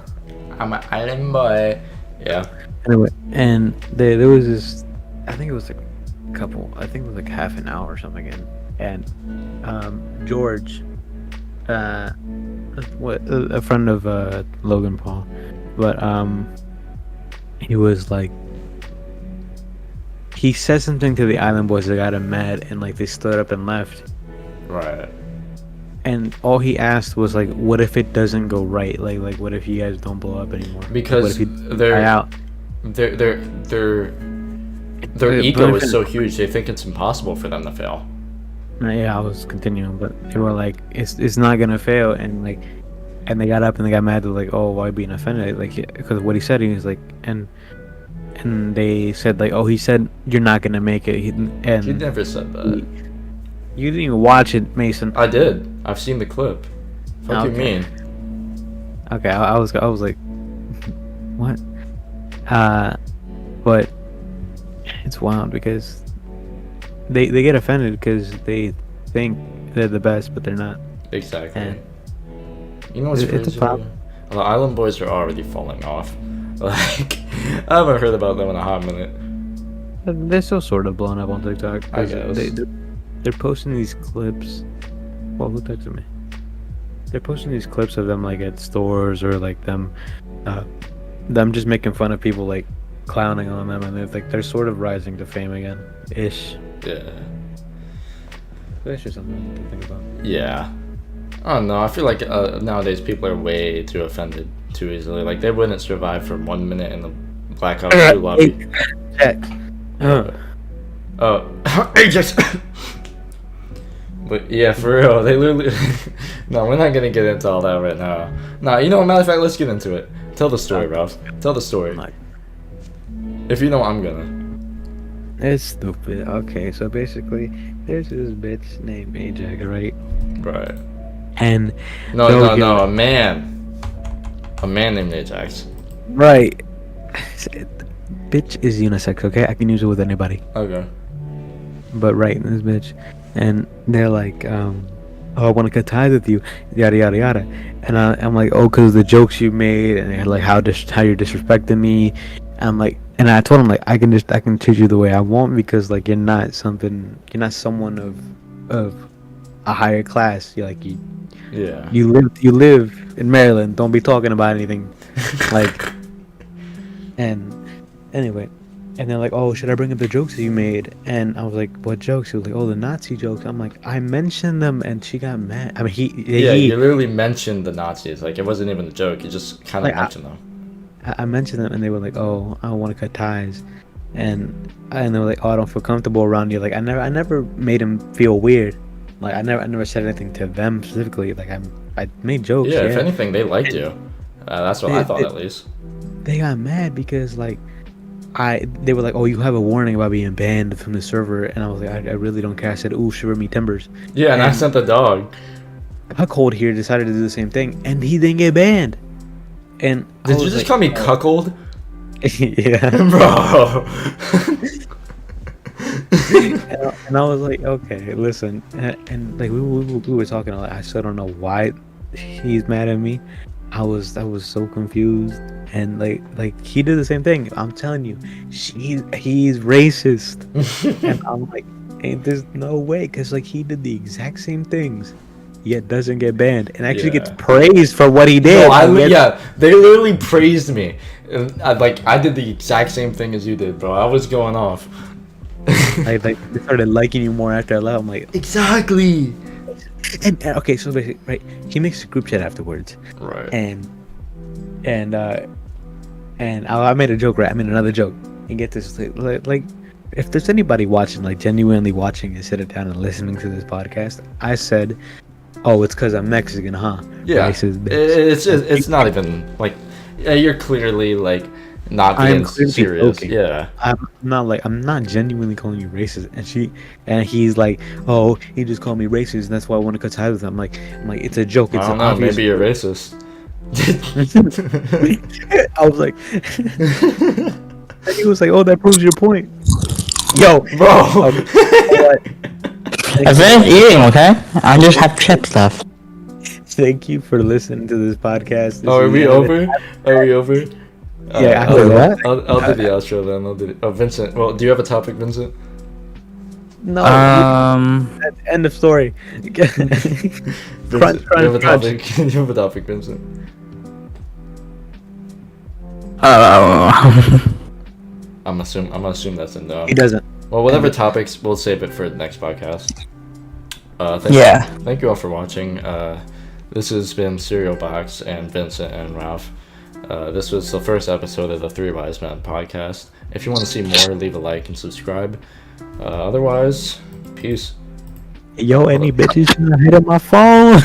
S1: I'm an island boy. Yeah.
S3: Anyway, and there was this. I think it was like a couple. I think it was like half an hour or something. And George, a friend of Logan Paul, but he was like. He said something to the Island Boys that got him mad, and like they stood up and left.
S1: Right.
S3: And all he asked was like, "What if it doesn't go right? Like what if you guys don't blow up anymore?
S1: Because
S3: what if you
S1: they're
S3: die out?"
S1: their ego is so huge. They think it's impossible for them to fail.
S3: Yeah, I was continuing, but they were like, "It's not gonna fail," and like, and they got up and they got mad. They're like, "Oh, why being offended?" Like, because what he said, he was like, and they said like, "Oh, he said you're not gonna make it."
S1: He
S3: And
S1: never said that.
S3: you didn't even watch it, Mason.
S1: I did. I've seen the clip. What do you
S3: Okay.
S1: mean?
S3: Okay, I was like, what? But it's wild because they get offended because they think they're the best, but they're not.
S1: Exactly.
S3: And
S1: You know what's
S3: it's a
S1: crazy?
S3: problem.
S1: The Island Boys are already falling off. Like, I haven't heard about them in a hot minute.
S3: They're still sort of blown up on TikTok.
S1: I guess.
S3: They're posting these clips. Well, who texted me? They're posting these clips of them like at stores or like them just making fun of people, like clowning on them, and they're sort of rising to fame again, ish.
S1: Yeah.
S3: That's just something to think about.
S1: Yeah. I don't know. I feel like nowadays people are way too offended too easily. Like, they wouldn't survive for 1 minute in the Black Ops 2 lobby.
S3: Check.
S1: Ajax. But yeah, for real, they literally. No, we're not gonna get into all that right now. Nah, you know what? Matter of fact, let's get into it. Tell the story, Ralph. Tell the story. If you know, I'm gonna.
S3: It's stupid. Okay, so basically, there's this bitch named Ajax, right?
S1: Right.
S3: And
S1: No,
S3: they'll
S1: no,
S3: give-
S1: no. A man. A man named Ajax.
S3: Right. Bitch is unisex, okay? I can use it with anybody.
S1: Okay.
S3: But right, this bitch. And they're like, oh, I want to cut ties with you, yada yada yada. And I'm like, oh, cause the jokes you made, and they're like how you're disrespecting me. I'm like, and I told him like I can treat you the way I want because like you're not someone of a higher class. You're like
S1: Yeah.
S3: you live in Maryland. Don't be talking about anything like. And anyway, and they're like, oh, should I bring up the jokes that you made? And I was like, what jokes? He was like, oh, the Nazi jokes. I'm like, I mentioned them, and she got mad. I mean,
S1: Yeah, you literally mentioned the Nazis. Like, it wasn't even a joke. You just kind of
S3: Like,
S1: mentioned them.
S3: I mentioned them, and they were like, oh, I want to cut ties, and they were like, oh, I don't feel comfortable around you. Like, I never made him feel weird. Like, I never said anything to them specifically. Like, I made jokes.
S1: Yeah, if anything, they liked you. That's what I thought, at least.
S3: They got mad because like they were like, oh, you have a warning about being banned from the server, and I was like, I really don't care. I said, ooh, shiver me timbers.
S1: Yeah, and I
S3: And-
S1: sent the dog.
S3: Cuckold here decided to do the same thing, and he didn't get banned. And I
S1: Did you
S3: was
S1: just
S3: like,
S1: call me cuckold?
S3: yeah.
S1: Bro.
S3: And I was like, okay, listen, and like we were talking. Like, I still don't know why he's mad at me. I was so confused, and like he did the same thing. I'm telling you, he's racist, and I'm like, ain't there's no way, cause like he did the exact same things, yet doesn't get banned, and actually gets
S1: Yeah.
S3: praised for what he did.
S1: No,
S3: and yet-
S1: they literally praised me. And I did the exact same thing as you did, bro. I was going off.
S3: like they started liking you more after I left. I'm like,
S1: Exactly.
S3: and okay, so basically, right, he makes a group chat afterwards.
S1: Right.
S3: And I made a joke, right? I made another joke, and get this, like if there's anybody watching, like genuinely watching and sitting down and listening to this podcast, I said, oh, it's because I'm Mexican, huh?
S1: Yeah.
S3: Racist bitch.
S1: It's not even like, yeah, you're clearly like not
S3: I am
S1: being
S3: clearly
S1: serious.
S3: joking.
S1: Yeah.
S3: I'm not genuinely calling you racist. And he's like, oh, he just called me racist, and that's why I want to cut ties with him. I'm like, it's a joke.
S1: I
S3: It's
S1: don't
S3: an
S1: know.
S3: obvious.
S1: Maybe you're racist.
S3: I was like, and he was like, oh, that proves your point. Yo,
S1: Bro.
S2: I finished eating, okay? I just have chips left.
S3: thank you for listening to this podcast. This
S1: Oh, are
S3: is
S1: we
S3: the end of
S1: over? Are we over?
S3: Yeah, after
S1: I'll,
S3: that?
S1: I'll do the outro then. I'll do the, oh, Vincent. Well, do you have a topic, Vincent?
S3: No, end of story.
S1: Vincent,
S3: Crunch,
S1: do you have a
S3: crunch.
S1: topic? Do you have a topic, Vincent? I'm gonna assume that's a no.
S3: He doesn't.
S1: Well, whatever topics, we'll save it for the next podcast.
S2: Yeah.
S1: Thank you all for watching. This has been Cereal Box and Vincent and Ralph. This was the first episode of the Three Wise Men podcast. If you want to see more, leave a like and subscribe. Otherwise, peace.
S3: Yo, any bitches trying to hit on my phone?